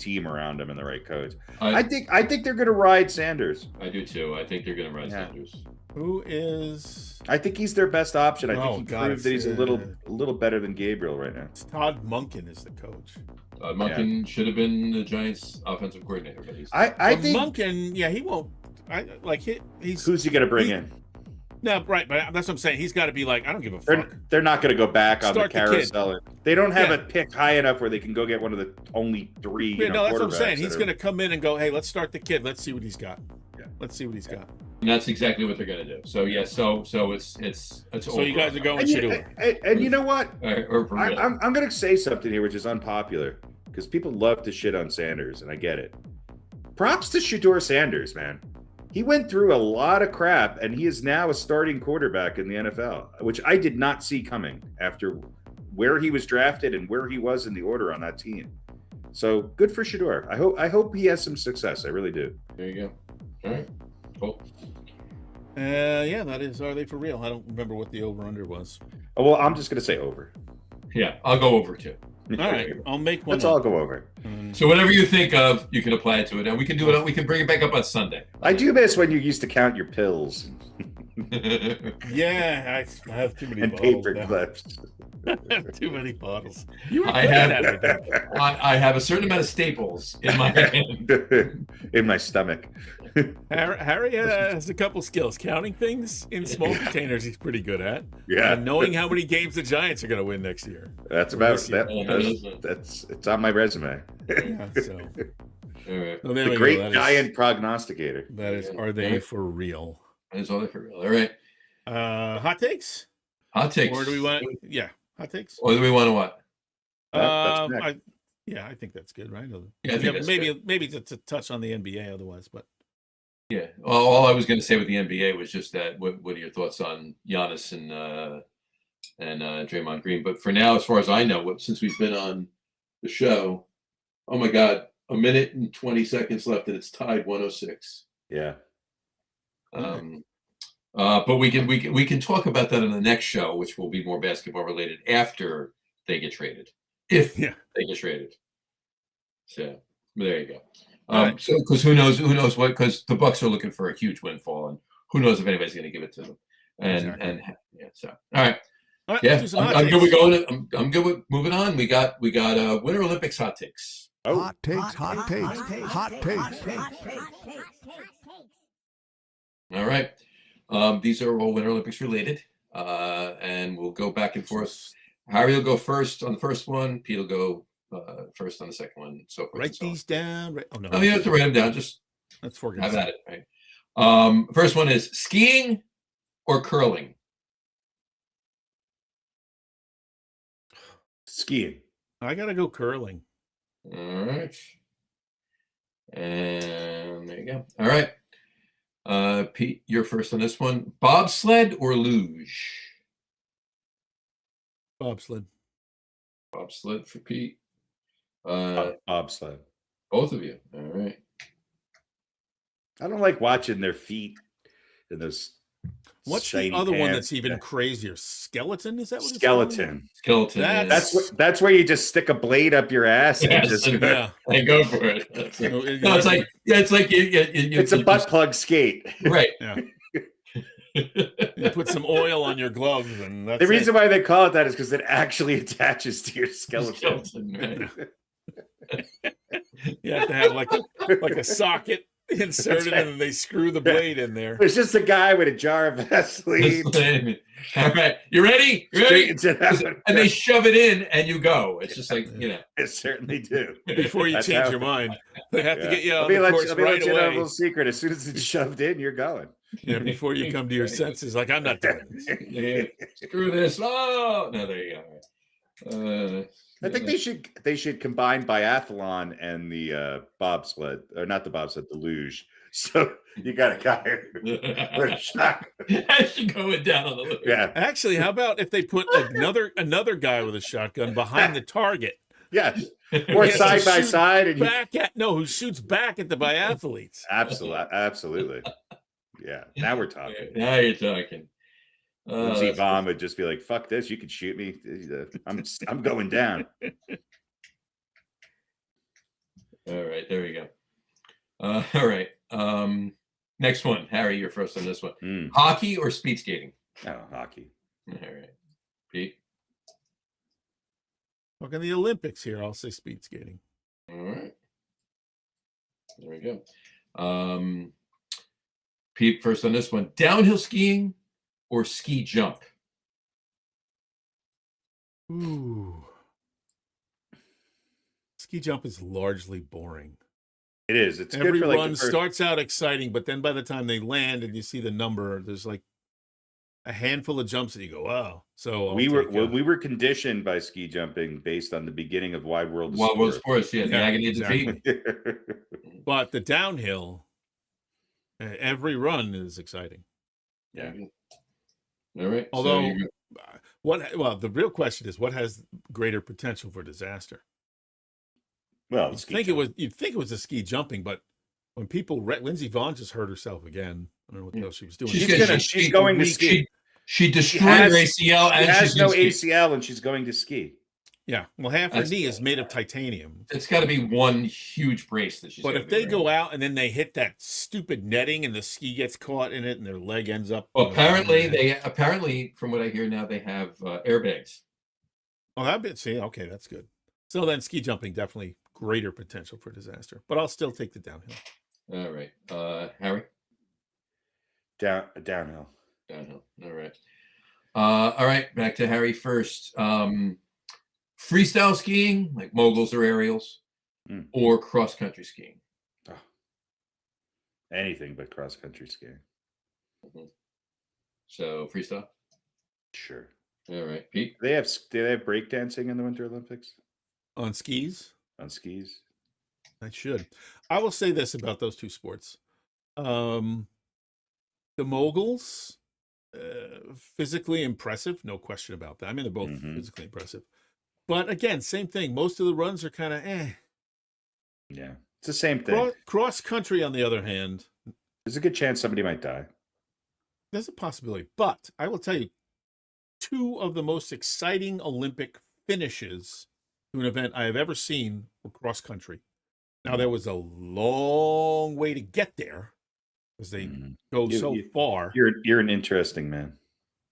team around him and the right coach. I think they're going to ride Sanders. I do too. I think they're going to ride Sanders. Who is? I think he's their best option. I think he God, proved that he's a little better than Gabriel right now. Todd Monken is the coach. Todd Monken should have been the Giants' offensive coordinator, but I think Monken. Yeah, he won't. He's who's he going to bring in? No, right, but that's what I'm saying. He's got to be like, I don't give a fuck. They're not going to go back on the Start the carousel. They don't have a pick high enough where they can go get one of the only 3. Yeah, no, that's what I'm saying. He's going to come in and go, hey, let's start the kid. Let's see what he's got. Yeah. Let's see what he's got. And that's exactly what they're going to do. So yeah, so it's so you guys are going Shador. And you know what? I'm going to say something here which is unpopular because people love to shit on Sanders, and I get it. Props to Shador Sanders, man. He went through a lot of crap, and he is now a starting quarterback in the NFL, which I did not see coming after where he was drafted and where he was in the order on that team. So good for Shador. I hope he has some success. I really do. There you go. All right. Cool. Yeah, that is. Are they for real? I don't remember what the over/under was. Oh, well, I'm just going to say over. Yeah, I'll go over too. All right, I'll make one. Let's all go over. So whatever you think of, you can apply it to it, and we can do it. We can bring it back up on Sunday. I do miss when you used to count your pills. Yeah, I have too many and bottles paper now. clips. I have too many bottles. You were I good have. at that, I think. I have a certain amount of staples in my hand. In my stomach. Harry has a couple skills. Counting things in small containers, he's pretty good at. Yeah. And knowing how many games the Giants are going to win next year. That's about that's it's on my resume. Yeah, so. All right. Well, there The we great go. giant prognosticator. That is, are they for real? That is all for real. All right. Hot takes? Hot takes. Or do we want? Yeah, hot takes. Or do we want to what? That's next. I think that's good, right? Yeah, I think that's maybe to touch on the NBA otherwise, but. Yeah. Well, all I was going to say with the NBA was just that. What are your thoughts on Giannis and Draymond Green? But for now, as far as I know, since we've been on the show, oh my God, 1 minute and 20 seconds left, and it's tied 106. Yeah. But we can talk about that on the next show, which will be more basketball related after they get traded, if they get traded. So there you go. Right. So because who knows what? Because the Bucks are looking for a huge windfall, and who knows if anybody's going to give it to them. And yeah, so all right. Yeah, I'm good with going. I'm good with moving on. We got Winter Olympics hot takes. Oh. Hot takes. All right. These are all Winter Olympics related, and we'll go back and forth. Harry will go first on the first one. Pete will go first on the second one. So forth. Write these down. Oh no, you don't have to write them down. Just let's forget. Have at it. Right. First one is skiing or curling. Skiing. I gotta go curling. All right. And there you go. All right. Pete, you're first on this one. Bobsled or luge? Bobsled. Bobsled for Pete. Bobsled. Both of you. All right. I don't like watching their feet in those. What's the other one that's even crazier? Skeleton? Is that what it's called? Skeleton. That's where you just stick a blade up your ass and just and go for it. It's like it's a butt plug skate, right? Yeah. You put some oil on your gloves, and that's the reason why they call it that is because it actually attaches to your skeleton. Right. You have to have like a socket inserted, and then they screw the blade in there. There's just a guy with a jar of Vaseline. All right, you ready? And they shove it in, and you go. It's just like It certainly do. Before you change your mind, they have to get you on the course right let you know away. a little secret. As soon as it's shoved in, you're going. Yeah, before you come to your senses, like I'm not doing this. Screw this. Oh no, there you go. I think they should combine biathlon and the bobsled, or not the bobsled, the luge. So you got a guy with a shot. As you going down on the luge. Yeah. Actually, how about if they put another guy with a shotgun behind the target? Yes. Or side by side, and who shoots back at the biathletes? Absolutely. Yeah. Now we're talking. Now you're talking. Lindsey Vonn would just be like, "Fuck this! You can shoot me. I'm going down." All right, there you go. All right. Next one, Harry, you're first on this one. Hockey or speed skating? Oh, hockey. All right, Pete. Look in the Olympics here. I'll say speed skating. All right. There we go. Pete, first on this one. Downhill skiing or ski jump? Ooh. Ski jump is largely boring. It is. It's Every good for like run starts out exciting, but then by the time they land and you see the number, there's like a handful of jumps that you go, wow. So we were conditioned by ski jumping based on the beginning of Wide World of Sports, yeah, the agony of defeat. But the downhill, every run is exciting. Yeah. All right. Although, the real question is, what has greater potential for disaster? Well, you'd think it was the ski jumping, but when people Lindsey Vonn just hurt herself again. I don't know what the hell she was doing. She's going to ski. She destroyed her ACL. She has no ACL, and she's going to ski. Yeah, well, half her knee is made of titanium. It's got to be one huge brace that she's. But if they go out and then they hit that stupid netting and the ski gets caught in it and their leg ends up. Well, apparently, from what I hear now, they have airbags. Oh, okay, that's good. So then, ski jumping definitely greater potential for disaster. But I'll still take the downhill. All right, Harry. Downhill. Downhill. All right. All right. Back to Harry first. Freestyle skiing, like moguls or aerials, or cross country skiing. Oh. Anything but cross country skiing. Mm-hmm. So freestyle. Sure. All right, Pete. Do they have breakdancing in the Winter Olympics? On skis? On skis. I should. I will say this about those two sports. The moguls, physically impressive, no question about that. I mean, they're both physically impressive. But again, same thing. Most of the runs are kind of Yeah, it's the same thing. Cross country, on the other hand, there's a good chance somebody might die. There's a possibility. But I will tell you, two of the most exciting Olympic finishes to an event I have ever seen were cross country. Now, there was a long way to get there because they go so far. You're an interesting man.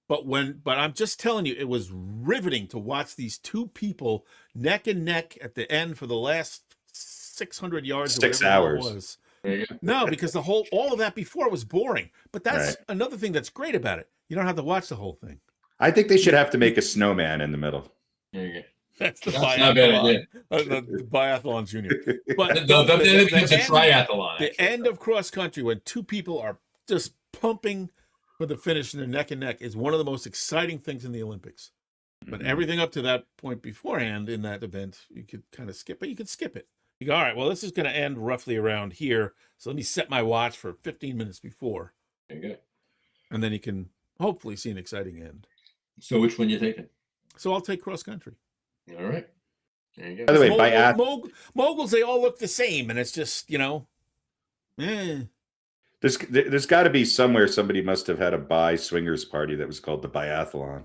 But I'm just telling you, it was riveting to watch these two people neck and neck at the end for the last 600 yards. 6 hours. It was. No, because all of that before was boring. But that's another thing that's great about it. You don't have to watch the whole thing. I think they should have to make a snowman in the middle. There you go. That's the biathlon. The biathlon junior. But it's a triathlon. The end of cross country, when two people are just pumping for the finish in their neck and neck, is one of the most exciting things in the Olympics. But everything up to that point beforehand in that event, you could kind of skip, but you could skip it. You go, all right, well, this is going to end roughly around here, so let me set my watch for 15 minutes before. There you go. And then you can hopefully see an exciting end. So which one are you taking? So I'll take cross country. All right. There you go. By the way, moguls, they all look the same, and it's just, There's got to be somewhere somebody must have had a swingers party that was called the biathlon.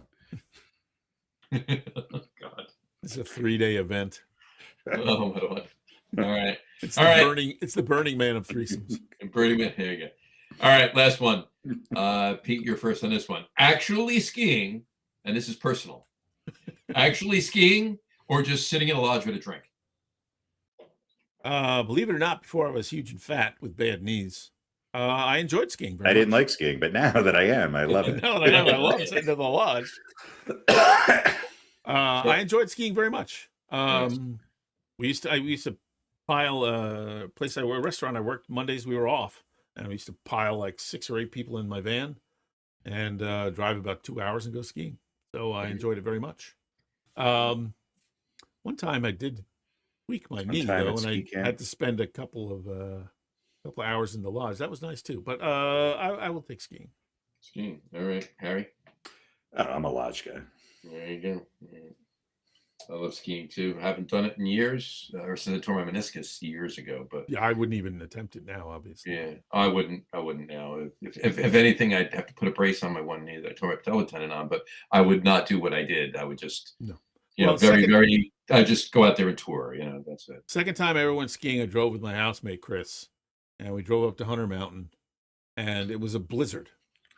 God, it's a 3-day event. Oh my God! All right, It's the Burning Man of threesomes. Burning Man. There you go. All right, last one. Pete, you're first on this one. Actually skiing, and this is personal. Actually skiing, or just sitting in a lodge with a drink. Believe it or not, before I was huge and fat with bad knees. I enjoyed skiing very much. Didn't like skiing, but now that I am, I love it. Now that I am, I love sitting in the lodge. I enjoyed skiing very much. We used to pile a restaurant I worked Mondays. We were off, and we used to pile like 6 or 8 people in my van and drive about 2 hours and go skiing. So I enjoyed it very much. One time I did tweak my knee though, and I had to spend a couple of hours in the lodge. That was nice too. But I will take skiing. Skiing. All right, Harry. I'm a lodge guy. There you go. I love skiing too. I haven't done it in years, or since I tore my meniscus years ago. But yeah, I wouldn't even attempt it now. Obviously. Yeah, I wouldn't now. If anything, I'd have to put a brace on my one knee that I tore my patella tendon on. But I would not do what I did. I would just Well, very. I just go out there and tour. That's it. Second time I ever went skiing, I drove with my housemate Chris, and we drove up to Hunter Mountain, and it was a blizzard.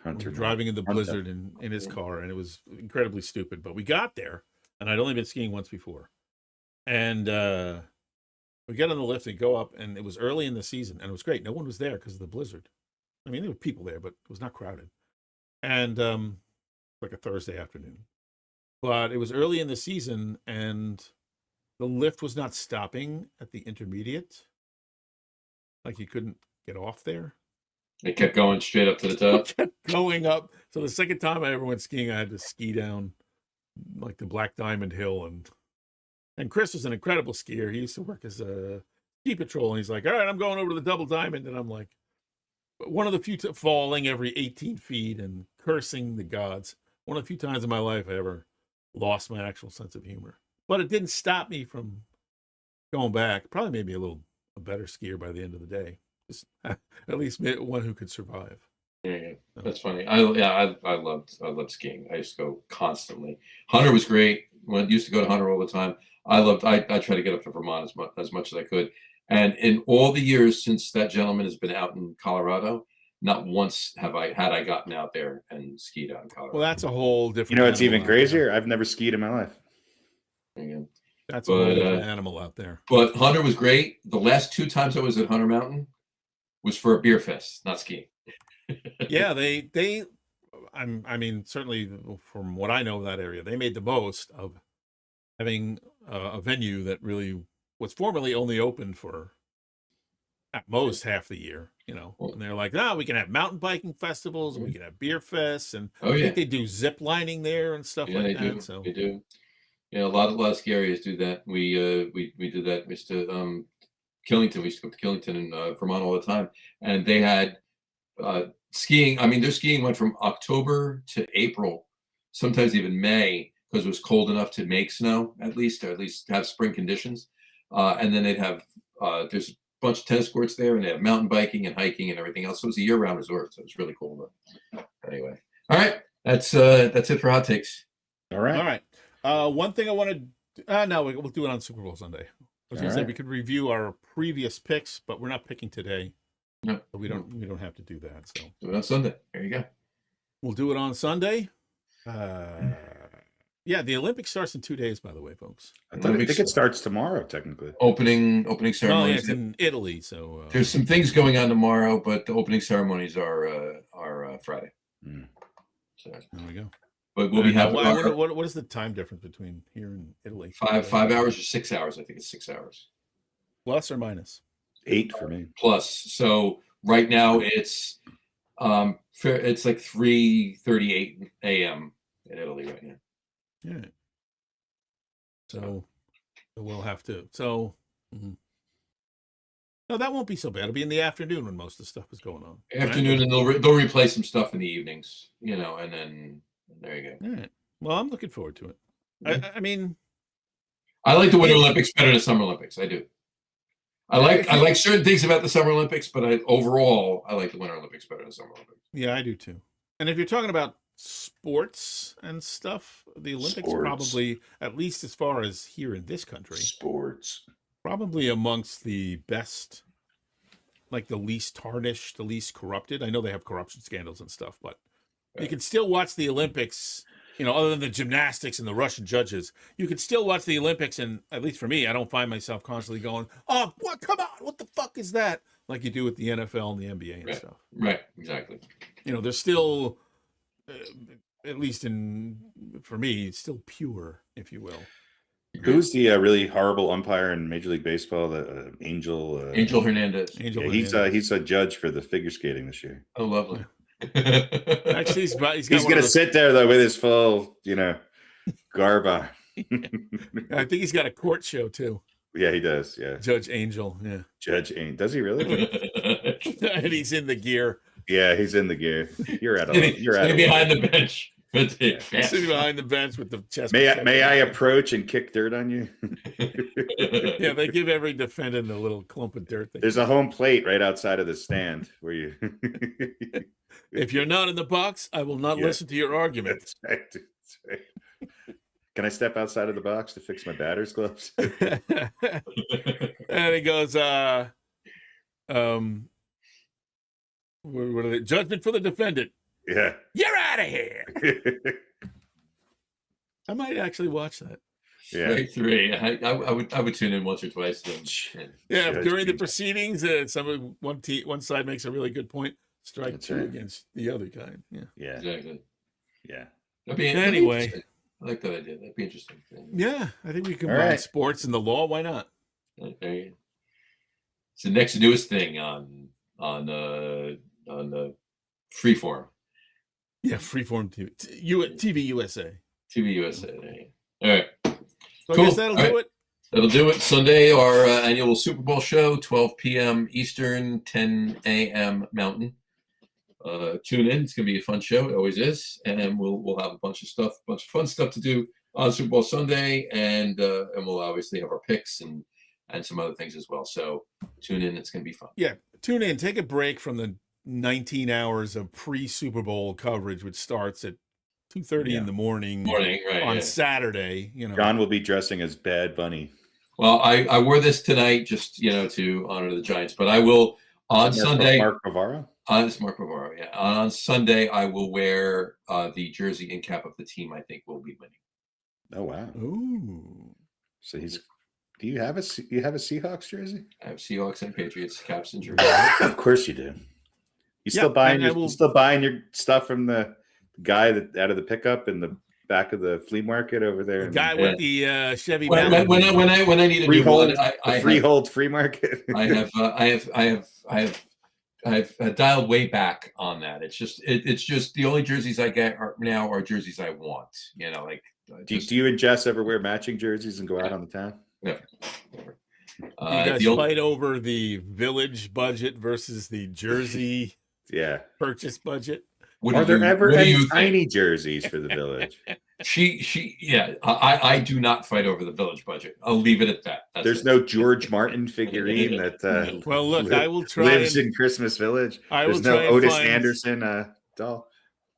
We were driving in the blizzard in his car, and it was incredibly stupid. But we got there, and I'd only been skiing once before, and we get on the lift and go up, and it was early in the season, and it was great. No one was there because of the blizzard. I mean, there were people there, but it was not crowded, and like a Thursday afternoon. But it was early in the season, and the lift was not stopping at the intermediate. Like you couldn't get off there. It kept going straight up to the top. It kept going up. So the second time I ever went skiing, I had to ski down like the Black Diamond Hill. And Chris was an incredible skier. He used to work as a ski patrol. And he's like, all right, I'm going over to the Double Diamond. And I'm like, one of the few falling every 18 feet and cursing the gods. One of the few times in my life I ever lost my actual sense of humor. But it didn't stop me from going back. Probably made me a better skier by the end of the day. Just at least one who could survive. Yeah, that's funny. I loved skiing. I used to go constantly. Hunter was great. Used to go to Hunter all the time. I try to get up to Vermont as much as I could. And in all the years since that gentleman has been out in Colorado, not once had I gotten out there and skied out in Colorado. Well, that's a whole different. You know, it's even crazier. I've never skied in my life. That's a whole different animal out there. But Hunter was great. The last 2 times I was at Hunter Mountain was for a beer fest, not skiing. Yeah, I mean, certainly from what I know of that area, they made the most of having a venue that really was formerly only open for at most half the year, and they're like, we can have mountain biking festivals, and we can have beer fests, and I think they do zip lining there and stuff like that. So they do. Yeah, a lot of ski areas do that. We did that. We used to Killington. We used to go to Killington in Vermont all the time, and they had skiing. I mean, their skiing went from October to April, sometimes even May, because it was cold enough to make snow or at least have spring conditions. And then they'd have there's a bunch of tennis courts there, and they have mountain biking and hiking and everything else. So it was a year-round resort. So it was really cool. But anyway, all right, that's it for hot takes. All right. One thing I wanted. No, we'll do it on Super Bowl Sunday. I was going to say we could review our previous picks, but we're not picking today. No, so we don't have to do that. So do it on Sunday. There you go. We'll do it on Sunday. Yeah, the Olympics starts in 2 days, by the way, folks. I think it starts tomorrow, technically. Opening ceremony. Yeah, it's in Italy, so there's some things going on tomorrow, but the opening ceremonies are Friday. So there we go. But we'll be having. What is the time difference between here and Italy? 5 hours or 6 hours? I think it's 6 hours. Plus or minus? 8 for me. Plus. So right now it's like 3:38 a.m. in Italy right now. Yeah. So we'll have to. So no, that won't be so bad. It'll be in the afternoon when most of the stuff is going on. Afternoon, and they'll replay some stuff in the evenings, and then there you go. All right. Well, I'm looking forward to it. I mean, I like the Winter Olympics better than the Summer Olympics. I do. I like certain things about the Summer Olympics, but overall I like the Winter Olympics better than the Summer Olympics. Yeah, I do too. And if you're talking about sports and stuff, the Olympics probably, at least as far as here in this country, probably amongst the best, like the least tarnished, the least corrupted. I know they have corruption scandals and stuff, but you can still watch the Olympics, other than the gymnastics and the Russian judges, you can still watch the Olympics. And at least for me, I don't find myself constantly going, oh, what? Come on. What the fuck is that? Like you do with the NFL and the NBA and stuff. Right. Exactly. There's still, at least for me, it's still pure, if you will. Who's the really horrible umpire in Major League Baseball? The Angel Hernandez. He's a judge for the figure skating this year. Oh, lovely. Actually, he's going to sit there though with his full, garb on. I think he's got a court show too. Yeah, he does. Yeah, Judge Angel. Yeah, Judge Angel. Does he really? And he's in the gear. Yeah, he's in the gear. You're out behind the bench. Sitting behind the bench with the chest. May I approach and kick dirt on you? Yeah, they give every defendant a little clump of dirt. There's a home plate right outside of the stand where you. If you're not in the box, I will not listen to your argument. That's right. Can I step outside of the box to fix my batter's gloves? And he goes, what are they? Judgment for the defendant. Yeah. You're out of here. I might actually watch that. Yeah. Strike three. I would tune in once or twice. Yeah, during the proceedings, one side makes a really good point. Strike That's two right. against the other guy. Yeah. Yeah. Exactly. Yeah. Anyway. I like that idea. That'd be interesting. Yeah, I think we can All combine right. sports and the law. Why not? Okay. It's the next newest thing on the Freeform. Yeah, Freeform TV USA. TV USA. All right. So I Cool. guess that'll All do right. it. That'll do it. Sunday, our annual Super Bowl show, 12 p.m. Eastern, 10 a.m. Mountain. Tune in. It's gonna be a fun show. It always is, and we'll have a bunch of fun stuff to do on Super Bowl Sunday, and we'll obviously have our picks and some other things as well. So tune in. It's gonna be fun. Yeah, tune in. Take a break from the 19 hours of pre-Super Bowl coverage, which starts at 2:30 in the morning Right, on Saturday. John will be dressing as Bad Bunny. Well, I wore this tonight just to honor the Giants, but I will on Sunday. Mark Bavaro. It's Mark Bavaro, yeah. On Sunday, I will wear the jersey and cap of the team I think will be winning. Oh wow! Ooh. So do you have a Seahawks jersey? I have Seahawks and Patriots caps and jerseys. Of course you do. You still buying your stuff from the guy that out of the pickup in the back of the flea market over there. The guy with the Chevy. When I need a new one, I freehold free market. I have dialed way back on that. It's just the only jerseys I get now are jerseys I want. Do you and Jess ever wear matching jerseys and go out on the town? Never. You guys fight over the village budget versus the jersey purchase budget. Are there ever any tiny jerseys for the village? I do not fight over the village budget. I'll leave it at that. There's no George Martin figurine that well, look, I will try lives in Christmas Village. There's no Otis Anderson doll.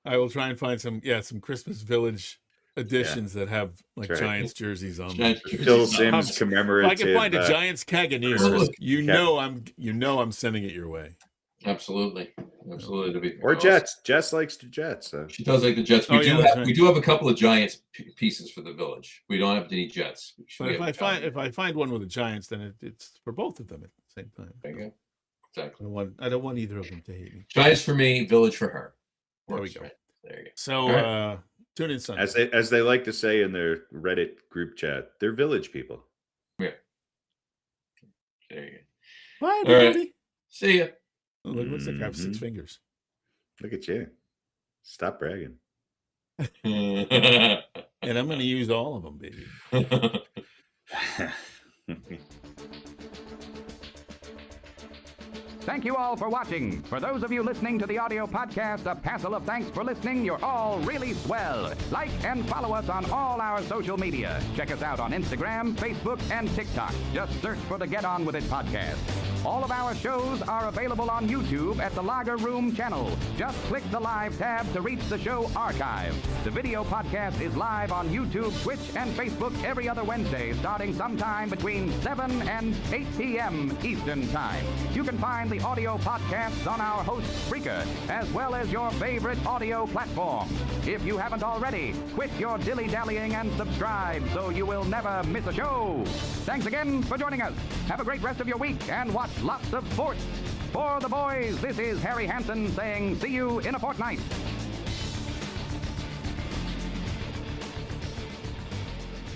I will try and find some Christmas Village editions that have Giants jerseys on them. Phil Simms commemorative. If I can find a Giants Caganeers, I'm sending it your way. Absolutely. Or Jets. Jess likes the Jets. So. She does like the Jets. We do have a couple of Giants pieces for the village. We don't have any Jets. But if I find one with the Giants, then it's for both of them at the same time. There you go. Exactly. I don't want either of them to hate me. Giants for me, Village for her. There we go. Right. There you go. So tune in Sunday. As they like to say in their Reddit group chat, they're village people. Yeah. There you go. Bye, everybody. Right. See ya. Oh, look, looks like I have 6 fingers. Look at you. Stop bragging. And I'm going to use all of them, baby. Thank you all for watching. For those of you listening to the audio podcast, a passel of thanks for listening. You're all really swell. Like and follow us on all our social media. Check us out on Instagram, Facebook, and TikTok. Just search for the Get On With It podcast. All of our shows are available on YouTube at the Lager Room channel. Just click the live tab to reach the show archive. The video podcast is live on YouTube, Twitch, and Facebook every other Wednesday, starting sometime between 7 and 8 p.m. Eastern Time. You can find the audio podcasts on our host Spreaker, as well as your favorite audio platform. If you haven't already, quit your dilly-dallying and subscribe so you will never miss a show. Thanks again for joining us. Have a great rest of your week and watch lots of sports. For the boys, this is Harry Hansen saying see you in a fortnight.